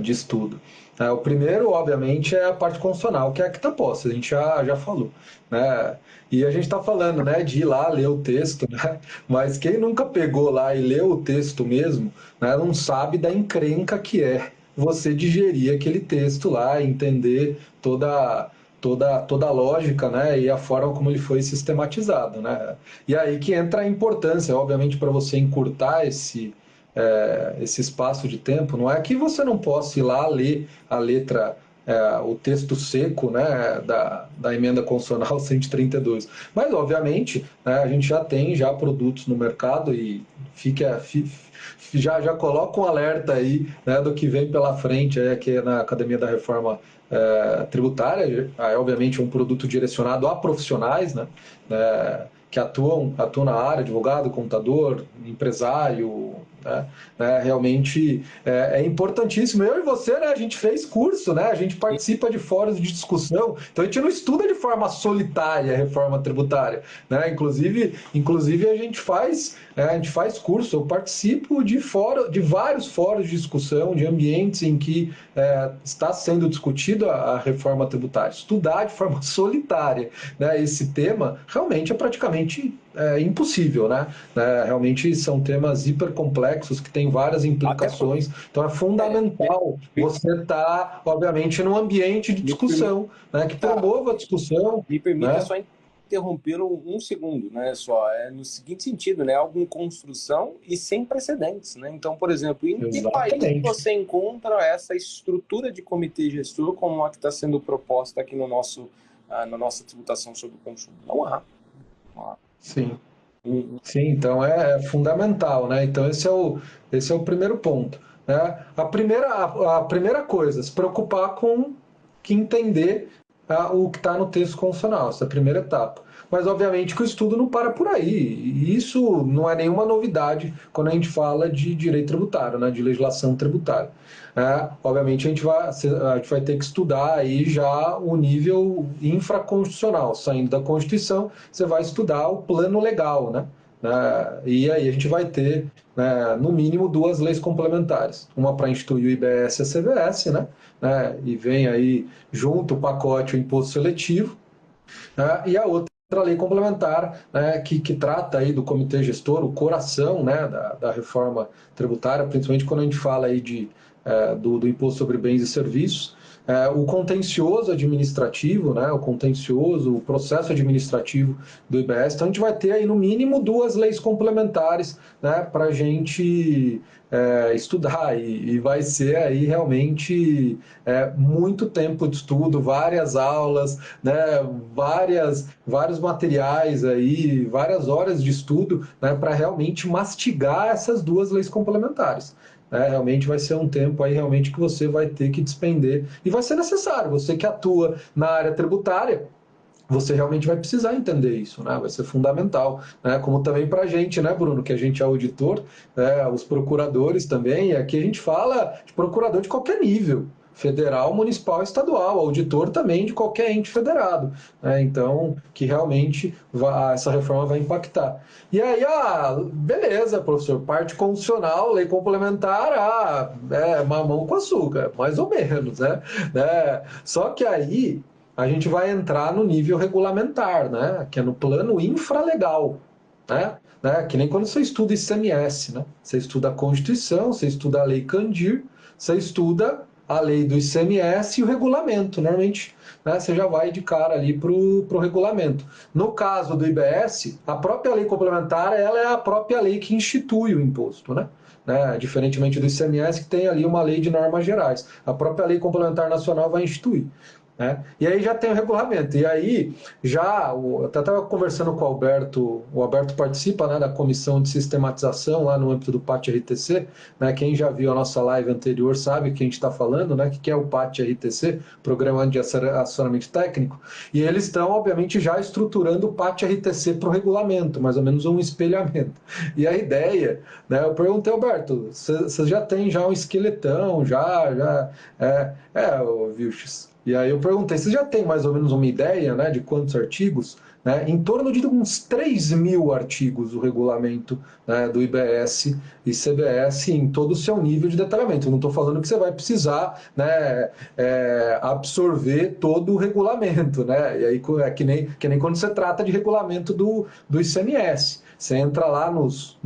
S1: estudo. O primeiro, obviamente, é a parte constitucional, que é a que está posta, a gente já falou. Né? E a gente está falando, né, de ir lá ler o texto, né? Mas quem nunca pegou lá e leu o texto mesmo, né, não sabe da encrenca que é você digerir aquele texto lá, entender toda a lógica, né, e a forma como ele foi sistematizado, né? E aí que entra a importância, obviamente, para você encurtar esse espaço de tempo. Não é que você não possa ir lá ler a letra, o texto seco, né, da emenda constitucional 132. Mas, obviamente, né, a gente já tem produtos no mercado e já coloca um alerta aí, né, do que vem pela frente aqui na Academia da Reforma Tributária. Obviamente um produto direcionado a profissionais, né, que atuam na área, advogado, contador, empresário, né, realmente é importantíssimo. Eu e você, né, a gente fez curso, né, a gente participa de fóruns de discussão, então a gente não estuda de forma solitária a reforma tributária, né, inclusive a gente faz curso, eu participo de vários fóruns de discussão, de ambientes em que está sendo discutida a reforma tributária. Estudar de forma solitária, né, esse tema realmente é praticamente impossível, né? Realmente são temas hipercomplexos que têm várias implicações, então é fundamental você estar, obviamente, num ambiente de discussão, né, que promova a discussão.
S2: Me permita,
S1: né?
S2: só interrompê-lo um segundo, né? Só no seguinte sentido, né? Algo em construção e sem precedentes, né? Então, por exemplo, em que país você encontra essa estrutura de comitê gestor como a que está sendo proposta aqui no nosso na nossa tributação sobre o consumo? Não há. Não há.
S1: Sim. Sim, então é fundamental, né? Então esse é o primeiro ponto, né? A primeira coisa, se preocupar com que entender o que está no texto constitucional, essa é a primeira etapa. Mas obviamente que o estudo não para por aí, e isso não é nenhuma novidade quando a gente fala de direito tributário, né? De legislação tributária. Obviamente a gente vai ter que estudar aí já o nível infraconstitucional, saindo da Constituição, você vai estudar o plano legal, né? E aí a gente vai ter, né, no mínimo, duas leis complementares. Uma para instituir o IBS e a CBS, né? E vem aí junto o pacote o imposto seletivo, e a outra lei complementar, né, que trata aí do comitê gestor, o coração, né, da reforma tributária, principalmente quando a gente fala aí do imposto sobre bens e serviços, o contencioso administrativo, né, o processo administrativo do IBS. Então a gente vai ter aí no mínimo duas leis complementares, né, para a gente estudar, e vai ser aí realmente muito tempo de estudo, várias aulas, né, vários materiais aí, várias horas de estudo, né, para realmente mastigar essas duas leis complementares. Realmente vai ser um tempo aí realmente que você vai ter que despender, e vai ser necessário, você que atua na área tributária, você realmente vai precisar entender isso, né? Vai ser fundamental, né? Como também para a gente, né, Bruno, que a gente é auditor, os procuradores também, e aqui a gente fala de procurador de qualquer nível, federal, municipal, estadual, auditor também de qualquer ente federado, né? Então, que realmente essa reforma vai impactar. E aí, beleza, professor, parte constitucional, lei complementar, mamão com açúcar, mais ou menos, né? Só que aí a gente vai entrar no nível regulamentar, né? Que é no plano infralegal, né? Que nem quando você estuda ICMS, né? Você estuda a Constituição, você estuda a Lei Candir, você estuda a lei do ICMS e o regulamento. Normalmente, né, você já vai de cara ali para o regulamento. No caso do IBS, a própria lei complementar, ela é a própria lei que institui o imposto, né? Diferentemente do ICMS, que tem ali uma lei de normas gerais. A própria lei complementar nacional vai instituir. E aí já tem o regulamento. E aí, eu até estava conversando com o Alberto participa, né, da comissão de sistematização lá no âmbito do PAT RTC, né? Quem já viu a nossa live anterior sabe o que a gente está falando, né? Que é o PAT RTC, Programa de Assessoramento Técnico, e eles estão, obviamente, já estruturando o PAT RTC para o regulamento, mais ou menos um espelhamento. E a ideia, né, eu perguntei, Alberto, você já tem já um esqueletão, Vilches. E aí eu perguntei, você já tem mais ou menos uma ideia, né, de quantos artigos? Em torno de uns 3.000 artigos o regulamento, né, do IBS e CBS em todo o seu nível de detalhamento. Eu não estou falando que você vai precisar, né, absorver todo o regulamento, né? E aí é que nem quando você trata de regulamento do ICMS. Você entra lá nos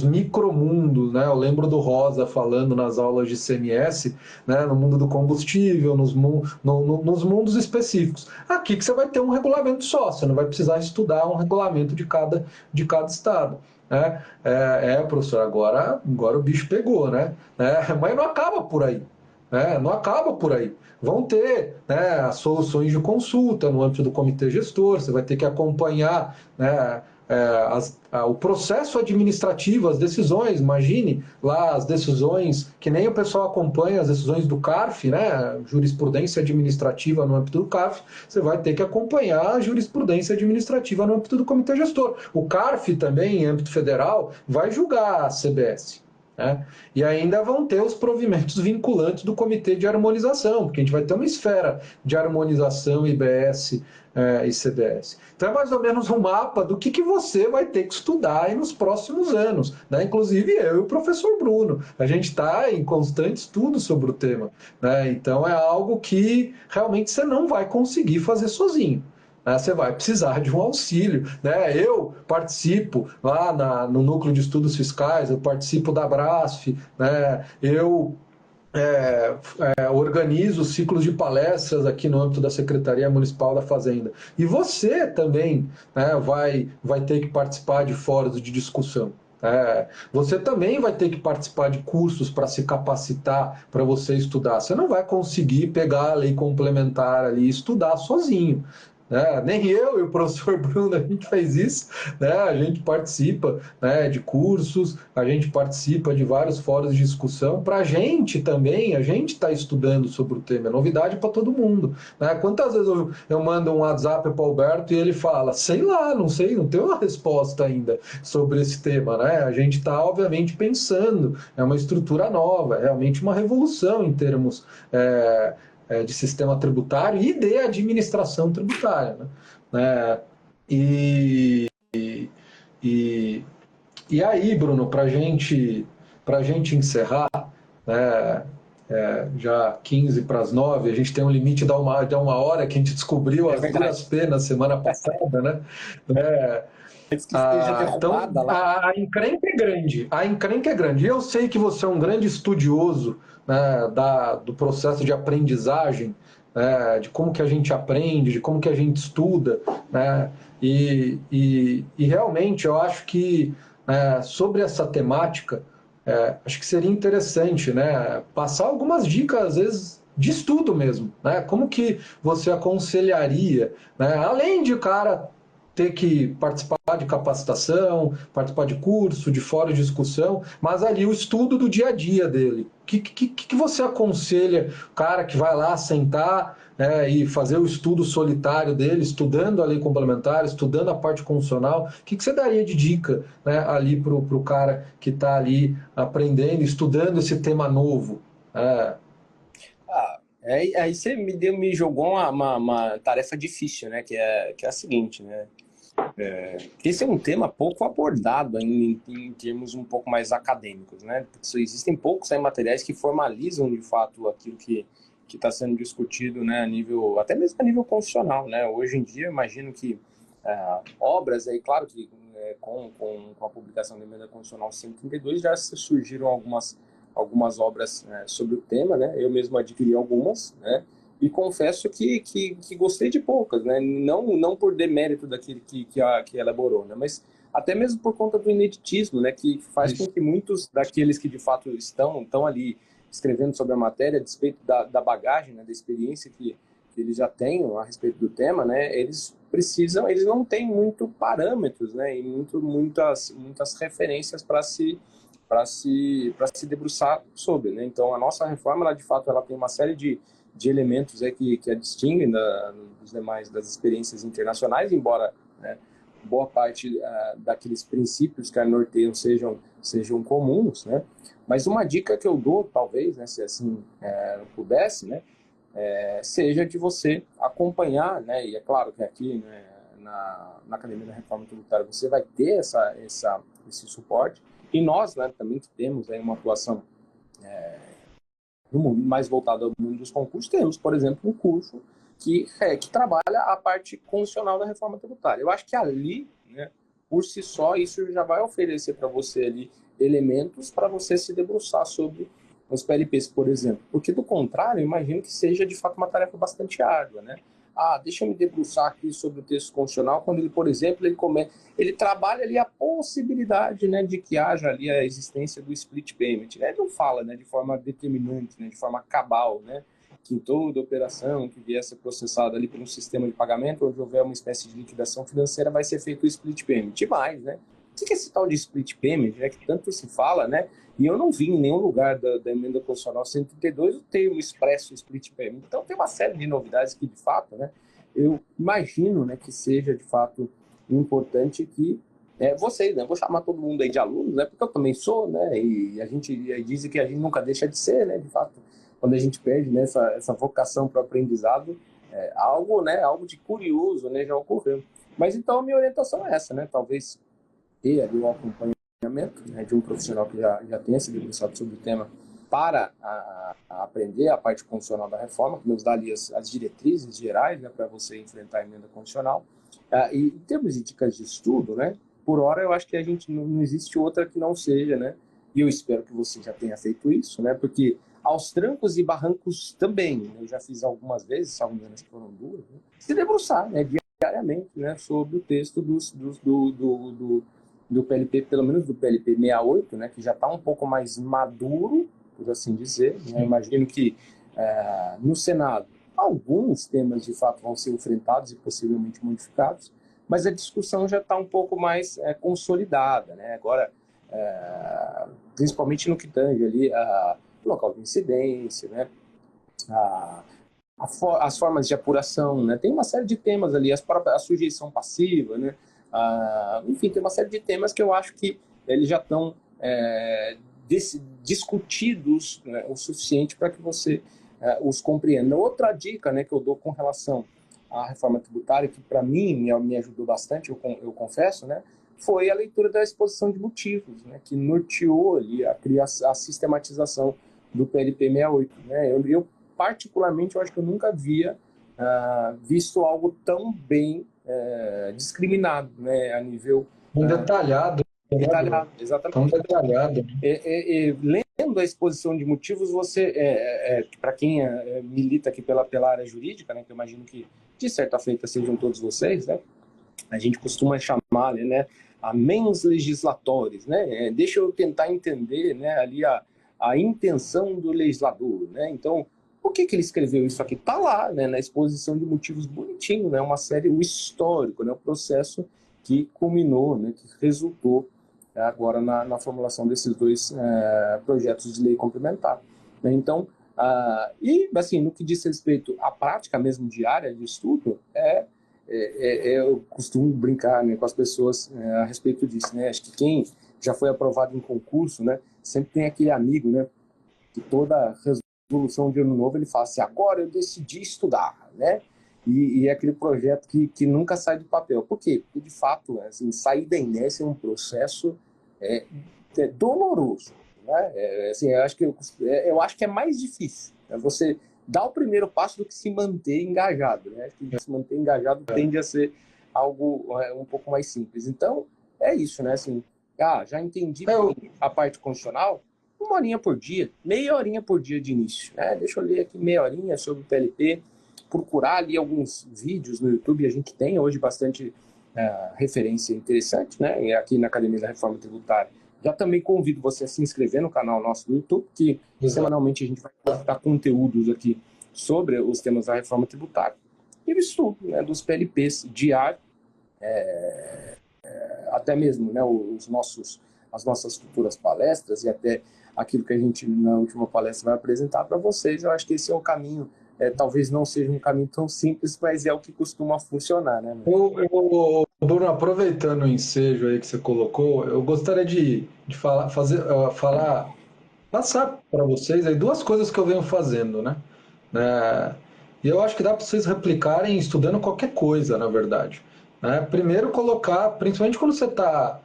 S1: micromundos, né? Eu lembro do Rosa falando nas aulas de ICMS, né? No mundo do combustível, nos mundos específicos. Aqui que você vai ter um regulamento só, você não vai precisar estudar um regulamento de cada estado. Professor, agora o bicho pegou, né? Mas não acaba por aí. Não acaba por aí. Vão ter, né, as soluções de consulta no âmbito do comitê gestor, você vai ter que acompanhar, né, o processo administrativo, as decisões. Imagine lá as decisões, que nem o pessoal acompanha as decisões do CARF, né, jurisprudência administrativa no âmbito do CARF, você vai ter que acompanhar a jurisprudência administrativa no âmbito do comitê gestor. O CARF também, em âmbito federal, vai julgar a CBS. E ainda vão ter os provimentos vinculantes do Comitê de Harmonização, porque a gente vai ter uma esfera de harmonização IBS e CBS. Então é mais ou menos um mapa do que você vai ter que estudar aí nos próximos anos, né? Inclusive eu e o professor Bruno, a gente está em constante estudo sobre o tema, né? Então é algo que realmente você não vai conseguir fazer sozinho. Você vai precisar de um auxílio, né? Eu participo lá no Núcleo de Estudos Fiscais, eu participo da Brasf, né? Eu organizo ciclos de palestras aqui no âmbito da Secretaria Municipal da Fazenda. E você também, né, vai ter que participar de fóruns de discussão. Você também vai ter que participar de cursos para se capacitar, para você estudar. Você não vai conseguir pegar a lei complementar ali e estudar sozinho. Né? Nem eu e o professor Bruno, a gente faz isso, né? A gente participa, né, de cursos, a gente participa de vários fóruns de discussão. Para a gente também, a gente está estudando sobre o tema, é novidade para todo mundo. Né? Quantas vezes eu mando um WhatsApp para o Alberto e ele fala, sei lá, não sei, não tenho uma resposta ainda sobre esse tema. Né? A gente está, obviamente, pensando, é uma estrutura nova, é realmente uma revolução em termos de sistema tributário e de administração tributária. Né? E, e aí, Bruno, para gente encerrar, né, já 15 para as 9, a gente tem um limite de uma hora que a gente descobriu
S2: É
S1: as duras
S2: verdade.
S1: penas semana passada, né? É,
S2: Antes que esteja
S1: então,
S2: derrubada lá.
S1: a encrenca é grande. A encrenca é grande. E eu sei que você é um grande estudioso, né, do processo de aprendizagem, de como que a gente aprende, de como que a gente estuda. Né, e realmente eu acho que sobre essa temática, acho que seria interessante, né, passar algumas dicas, às vezes, de estudo mesmo. Né, como que você aconselharia, né, além de o cara ter que participar de capacitação, participar de curso, de fórum de discussão, mas ali o estudo do dia a dia dele. O que você aconselha o cara que vai lá sentar e fazer o estudo solitário dele, estudando a lei complementar, estudando a parte constitucional? O que você daria de dica, né, ali para o cara que está ali aprendendo, estudando esse tema novo?
S2: Aí você me jogou uma tarefa difícil, né? Que é a seguinte, né? Esse é um tema pouco abordado em termos um pouco mais acadêmicos, né? Existem poucos materiais que formalizam de fato aquilo que está sendo discutido, né? Até mesmo a nível constitucional, né? Hoje em dia, imagino que obras aí, claro que com a publicação da emenda constitucional 132 já surgiram algumas obras sobre o tema, né? Eu mesmo adquiri algumas, né? E confesso que gostei de poucas, né? Não por demérito daquele que elaborou, né? Mas até mesmo por conta do ineditismo, né? Que faz com
S1: Isso.
S2: que muitos daqueles que de fato estão ali escrevendo sobre a matéria, a despeito da bagagem, né? Da experiência que eles já têm a respeito do tema, né? Eles não têm muito parâmetros, né? E muitas referências para se debruçar sobre, né? Então a nossa reforma, ela de fato, ela tem uma série de elementos que a distinguem dos demais, das experiências internacionais, embora, né, boa parte daqueles princípios que a norteiam sejam comuns, né? Mas uma dica que eu dou, talvez, né, se assim pudesse, né, seja de você acompanhar, né, e é claro que aqui, né, na Academia da Reforma Tributária você vai ter esse suporte, e nós, né, também que temos aí uma atuação no mundo mais voltado ao mundo dos concursos, temos, por exemplo, um curso que trabalha a parte constitucional da reforma tributária. Eu acho que ali, né, por si só, isso já vai oferecer para você ali elementos para você se debruçar sobre os PLPs, por exemplo. Porque, do contrário, eu imagino que seja, de fato, uma tarefa bastante árdua, né? Deixa eu me debruçar aqui sobre o texto constitucional, quando ele, por exemplo, ele trabalha ali a possibilidade, né, de que haja ali a existência do split payment. Ele não fala, né, de forma determinante, né, de forma cabal, né, que em toda operação que vier a ser processada ali por um sistema de pagamento, onde houver uma espécie de liquidação financeira, vai ser feito o split payment. E mais, né? O que é esse tal de split payment, né, que tanto se fala, né? E eu não vi em nenhum lugar da emenda constitucional 132 o termo expresso split payment. Então tem uma série de novidades que, de fato, né, eu imagino, né, que seja, de fato, importante que vocês, né, vou chamar todo mundo aí de alunos, né, porque eu também sou, né, e a gente diz que a gente nunca deixa de ser, né, de fato, quando a gente perde, né, essa vocação para o aprendizado, algo de curioso, né, já ocorreu. Mas então a minha orientação é essa, né, talvez ter ali um acompanhamento, né, de um profissional que já tenha se debruçado sobre o tema para a aprender a parte constitucional da reforma, que nos dá ali as diretrizes gerais, né, para você enfrentar a emenda constitucional. E em termos de dicas de estudo, né, por hora eu acho que a gente não existe outra que não seja, né, e eu espero que você já tenha feito isso, né, porque aos trancos e barrancos também, né, eu já fiz algumas vezes, salvo engano, acho que foram duas, né, se debruçar, né, diariamente, né, sobre o texto do PLP, pelo menos do PLP 68, né, que já está um pouco mais maduro, por assim dizer. Né? Imagino que no Senado alguns temas de fato vão ser enfrentados e possivelmente modificados, mas a discussão já está um pouco mais consolidada, né? Agora, principalmente no que tange ali a local de incidência, né? As formas de apuração, né? Tem uma série de temas ali, a sujeição passiva, né? Enfim, tem uma série de temas que eu acho que eles já estão discutidos, né, o suficiente para que você os compreenda. Outra dica, né, que eu dou com relação à reforma tributária, que para mim me ajudou bastante, eu confesso, né, foi a leitura da exposição de motivos, né, que norteou ali a sistematização do PLP 68. Né? Eu particularmente, eu acho que eu nunca havia visto algo tão bem discriminado, né, a nível...
S1: Detalhado.
S2: Detalhado, exatamente.
S1: Tão detalhado.
S2: Lendo a exposição de motivos, você, para quem milita aqui pela área jurídica, né, que eu imagino que de certa feita sejam todos vocês, né, a gente costuma chamar, né, a mens legislatores, né, deixa eu tentar entender, né, ali a intenção do legislador, né, então, por que ele escreveu isso aqui? Está lá, né, na exposição de motivos bonitinho, né, uma série, o histórico, né, o processo que culminou, né, que resultou agora na formulação desses dois projetos de lei complementar. Né? Então, e assim, no que diz respeito à prática mesmo diária de estudo, eu costumo brincar, né, com as pessoas a respeito disso. Né? Acho que quem já foi aprovado em concurso, né, sempre tem aquele amigo, né, que toda resolução de ano novo ele fala assim, agora eu decidi estudar, né? E é aquele projeto que nunca sai do papel. Por quê? Porque, de fato, assim, sair da inércia é um processo doloroso. Né? Assim, eu acho que é mais difícil. Né? Você dar o primeiro passo do que se manter engajado. Né? Acho que se manter engajado tende a ser algo um pouco mais simples. Então, é isso. Né? Assim, já entendi a parte constitucional, 1 horinha por dia, meia horinha por dia de início. Né? Deixa eu ler aqui meia horinha sobre o PLP, procurar ali alguns vídeos no YouTube, a gente tem hoje bastante referência interessante, né? E aqui na Academia da Reforma Tributária. Já também convido você a se inscrever no canal nosso do YouTube, que semanalmente a gente vai postar conteúdos aqui sobre os temas da reforma tributária. E o estudo, né, dos PLPs diário, até mesmo, né, as nossas futuras palestras e até aquilo que a gente na última palestra vai apresentar para vocês. Eu acho que esse é o caminho. Talvez não seja um caminho tão simples, mas é o que costuma funcionar, né?
S1: Bruno, aproveitando o ensejo aí que você colocou, eu gostaria de passar para vocês aí 2 coisas que eu venho fazendo, né? E eu acho que dá para vocês replicarem estudando qualquer coisa, na verdade. Né? Primeiro, colocar, principalmente quando você está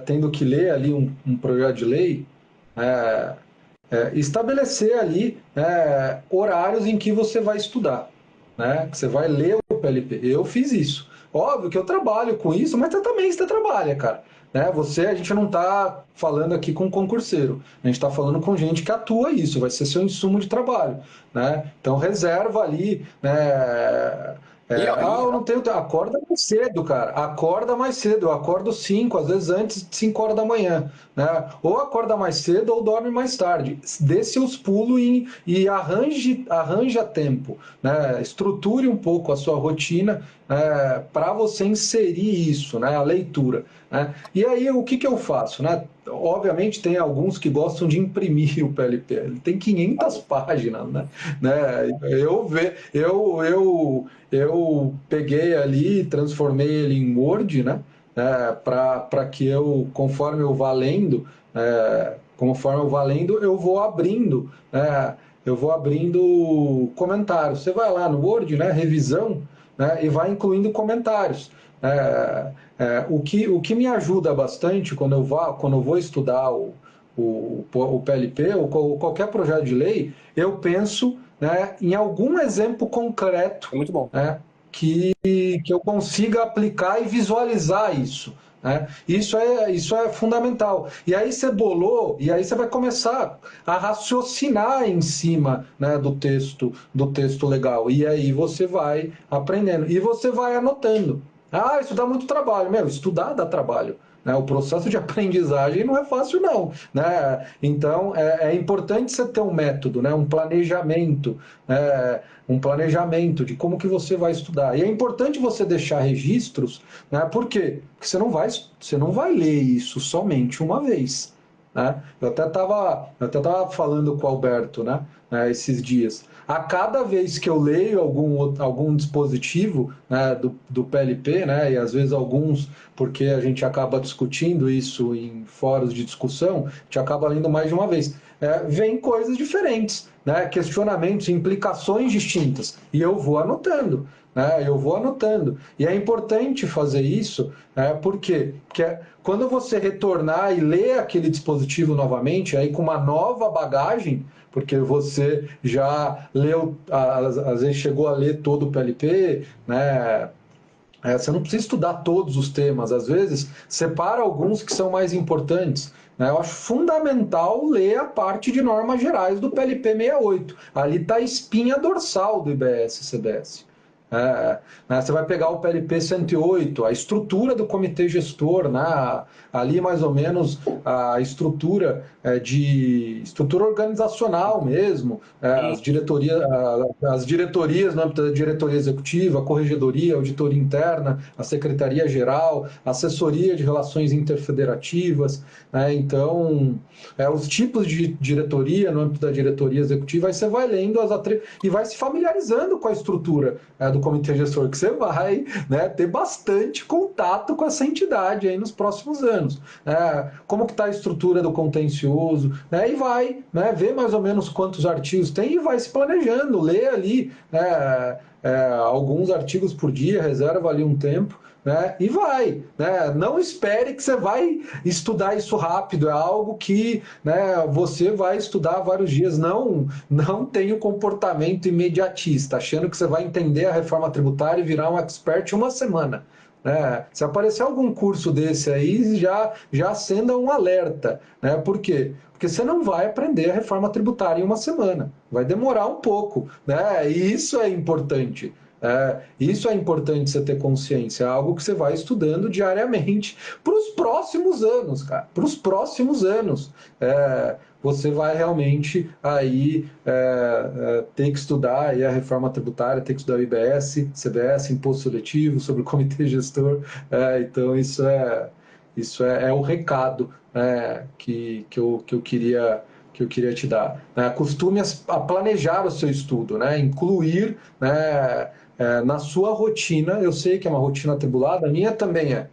S1: tendo que ler ali um projeto de lei, estabelecer ali horários em que você vai estudar, né? Que você vai ler o PLP. Eu fiz isso. Óbvio que eu trabalho com isso, mas você trabalha, cara. Né? A gente não está falando aqui com concurseiro, a gente está falando com gente que atua isso, vai ser seu insumo de trabalho. Né? Então reserva ali, né? Eu não tenho. Acorda mais cedo, cara. Acorda mais cedo. Eu acordo 5, às vezes antes de 5 horas da manhã. Né? Ou acorda mais cedo ou dorme mais tarde. Dê seus pulos e arranje a tempo. Né? Estruture um pouco a sua rotina para você inserir isso, né? A leitura. Né? E aí, o que eu faço? Né? Obviamente, tem alguns que gostam de imprimir o PLP. Ele tem 500 páginas. Né? Eu peguei ali e transformei ele em Word, né? Para que conforme eu vá lendo, eu vou abrindo, comentários. Você vai lá no Word, né? Revisão, né? E vai incluindo comentários. O que me ajuda bastante quando eu vou estudar o PLP ou qualquer projeto de lei, eu penso, né, em algum exemplo concreto,
S2: muito bom.
S1: Né, que eu consiga aplicar e visualizar isso. Né? Isso é fundamental. E aí você bolou, e aí você vai começar a raciocinar em cima, né, do texto legal. E aí você vai aprendendo. E você vai anotando. Isso dá muito trabalho. Estudar dá trabalho. né? O processo de aprendizagem não é fácil, não, né? Então, é importante você ter um método, né? Um planejamento de como que você vai estudar. E é importante você deixar registros, né? Por quê? Porque você não vai ler isso somente uma vez, né? Eu até tava falando com o Alberto, né, esses dias. A cada vez que eu leio algum dispositivo, né, do PLP, né, e às vezes alguns, porque a gente acaba discutindo isso em fóruns de discussão, a gente acaba lendo mais de uma vez. Vem coisas diferentes, né, questionamentos, implicações distintas, e eu vou anotando. Né, eu vou anotando. E é importante fazer isso, por quê? Porque quando você retornar e ler aquele dispositivo novamente, aí com uma nova bagagem, porque você já leu, às vezes chegou a ler todo o PLP, né? Você não precisa estudar todos os temas, às vezes separa alguns que são mais importantes. Né? Eu acho fundamental ler a parte de normas gerais do PLP 68. Ali está a espinha dorsal do IBS-CBS. Né? Você vai pegar o PLP 108, a estrutura do comitê gestor, né? Ali mais ou menos a estrutura de estrutura organizacional mesmo, as diretorias no âmbito da diretoria executiva, a corregedoria, a auditoria interna, a secretaria-geral, a assessoria de relações interfederativas, né? Então, os tipos de diretoria no âmbito da diretoria executiva, aí você vai lendo e vai se familiarizando com a estrutura do comitê gestor, que você vai, né, ter bastante contato com essa entidade aí nos próximos anos. Como que está a estrutura do contencioso, né, e vai, né, ver mais ou menos quantos artigos tem e vai se planejando, ler ali, né, alguns artigos por dia, reserva ali um tempo, né, e vai, né, não espere que você vai estudar isso rápido, é algo que, né, você vai estudar vários dias, não tenha o comportamento imediatista, achando que você vai entender a reforma tributária e virar um expert em uma semana. Se aparecer algum curso desse aí, já acenda um alerta. Né? Por quê? Porque você não vai aprender a reforma tributária em uma semana. Vai demorar um pouco. Né? E isso é importante. Isso é importante você ter consciência, é algo que você vai estudando diariamente para os próximos anos, cara. Para os próximos anos. Você vai realmente aí ter que estudar aí a reforma tributária, ter que estudar o IBS, CBS, imposto seletivo, sobre o comitê gestor. Então, isso é o recado que eu queria te dar. Acostume a planejar o seu estudo, incluir, na sua rotina. Eu sei que é uma rotina atribulada, a minha também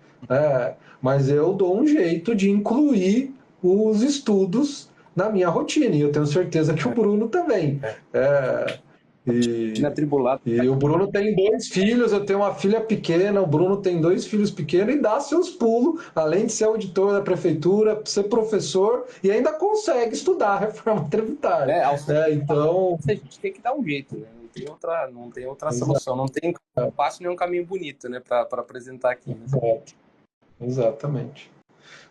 S1: mas eu dou um jeito de incluir os estudos na minha rotina, e eu tenho certeza que o Bruno também.
S2: Na tribulada.
S1: E o Bruno tem 2 filhos, eu tenho uma filha pequena, o Bruno tem 2 filhos pequenos e dá seus pulos, além de ser auditor da prefeitura, ser professor, e ainda consegue estudar a reforma tributária. Então,
S2: a gente tem que dar um jeito, né? Não tem outra solução, não tem passo nenhum caminho bonito, né, para apresentar aqui. Né?
S1: Exatamente.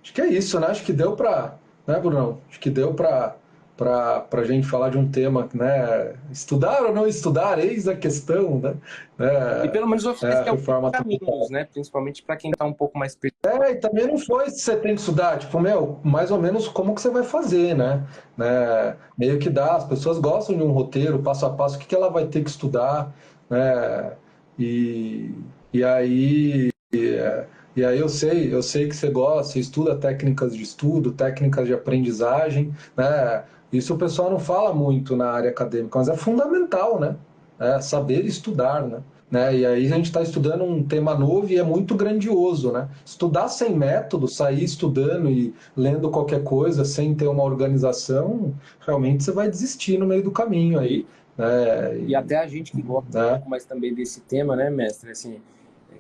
S1: Acho que é isso, né? Acho que deu para, né, Bruno? Acho que deu para a gente falar de um tema, né? Estudar ou não estudar, eis a questão, né?
S2: E pelo menos oferecer
S1: reforma
S2: caminhos, né? Principalmente para quem está um pouco mais perdido.
S1: E também não foi se você tem que estudar, tipo, mais ou menos como que você vai fazer, né? Meio que dá, as pessoas gostam de um roteiro, passo a passo, o que ela vai ter que estudar, né? E aí. E aí eu sei que você gosta, você estuda técnicas de estudo, técnicas de aprendizagem, né? Isso o pessoal não fala muito na área acadêmica, mas é fundamental, né? Saber estudar, né? E aí a gente está estudando um tema novo e é muito grandioso, né? Estudar sem método, sair estudando e lendo qualquer coisa sem ter uma organização, realmente você vai desistir no meio do caminho aí.
S2: E até a gente que gosta um pouco mais também desse tema, né, mestre? Assim,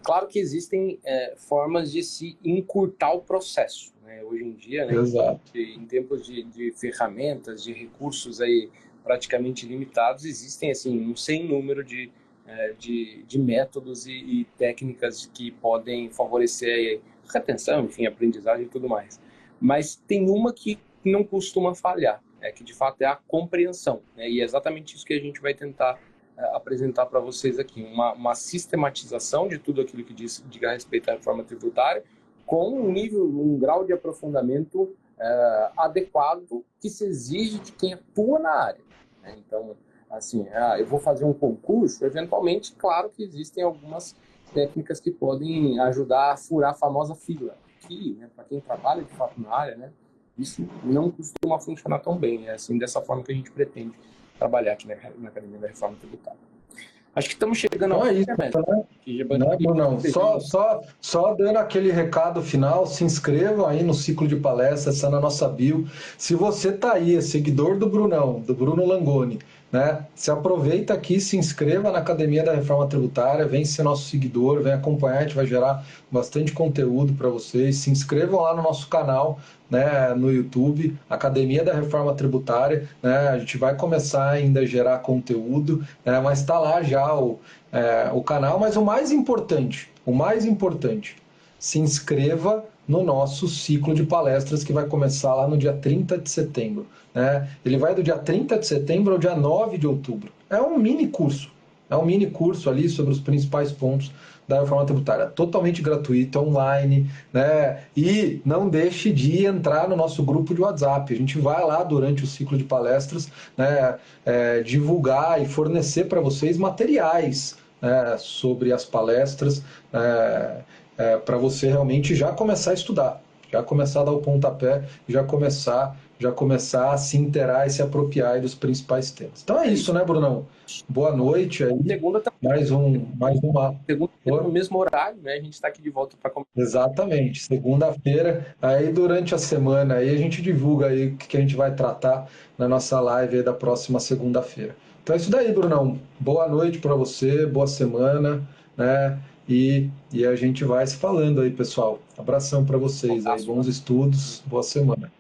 S2: claro que existem formas de se encurtar o processo, né? Hoje em dia, né, em tempos de ferramentas, de recursos aí praticamente limitados, existem assim um sem número de métodos e técnicas que podem favorecer a retenção, enfim, aprendizagem e tudo mais. Mas tem uma que não costuma falhar, que de fato é a compreensão, né? E é exatamente isso que a gente vai tentar apresentar para vocês aqui, uma sistematização de tudo aquilo que diga respeito à reforma tributária, com um grau de aprofundamento adequado que se exige de quem atua na área, né? Então, assim, eu vou fazer um concurso, eventualmente, claro que existem algumas técnicas que podem ajudar a furar a famosa fila, que, né, para quem trabalha de fato na área, né, isso não costuma funcionar tão bem. É assim, dessa forma que a gente pretende trabalhar aqui na Academia da Reforma Tributária. Acho que estamos chegando
S1: Então
S2: ao
S1: é isso,
S2: fim,
S1: né, Brunão? Só dando aquele recado final, se inscreva aí no ciclo de palestras, está na nossa bio. Se você está aí, é seguidor do Brunão, do Bruno Langoni, né? Se aproveita aqui, se inscreva na Academia da Reforma Tributária, vem ser nosso seguidor, vem acompanhar, a gente vai gerar bastante conteúdo para vocês. Se inscrevam lá no nosso canal, né, no YouTube, Academia da Reforma Tributária, né? A gente vai começar ainda a gerar conteúdo, né, mas está lá já o canal, mas o mais importante, se inscreva no nosso ciclo de palestras que vai começar lá no dia 30 de setembro. Né? Ele vai do dia 30 de setembro ao dia 9 de outubro. É um mini curso ali sobre os principais pontos da reforma tributária, totalmente gratuito, online, né? E não deixe de entrar no nosso grupo de WhatsApp. A gente vai lá durante o ciclo de palestras, né, divulgar e fornecer para vocês materiais, né, sobre as palestras, para você realmente já começar a estudar, já começar a dar o pontapé, já começar a se inteirar e se apropriar dos principais temas. Então é isso, né, Brunão? Boa noite aí.
S2: Segunda tá
S1: Mais uma.
S2: segunda no mesmo horário, né? A gente está aqui de volta para começar.
S1: Exatamente, segunda-feira, aí durante a semana aí a gente divulga aí o que a gente vai tratar na nossa live aí da próxima segunda-feira. Então é isso daí, Brunão. Boa noite para você, boa semana, né? E a gente vai se falando aí, pessoal. Abração para vocês aí, bons estudos, boa semana.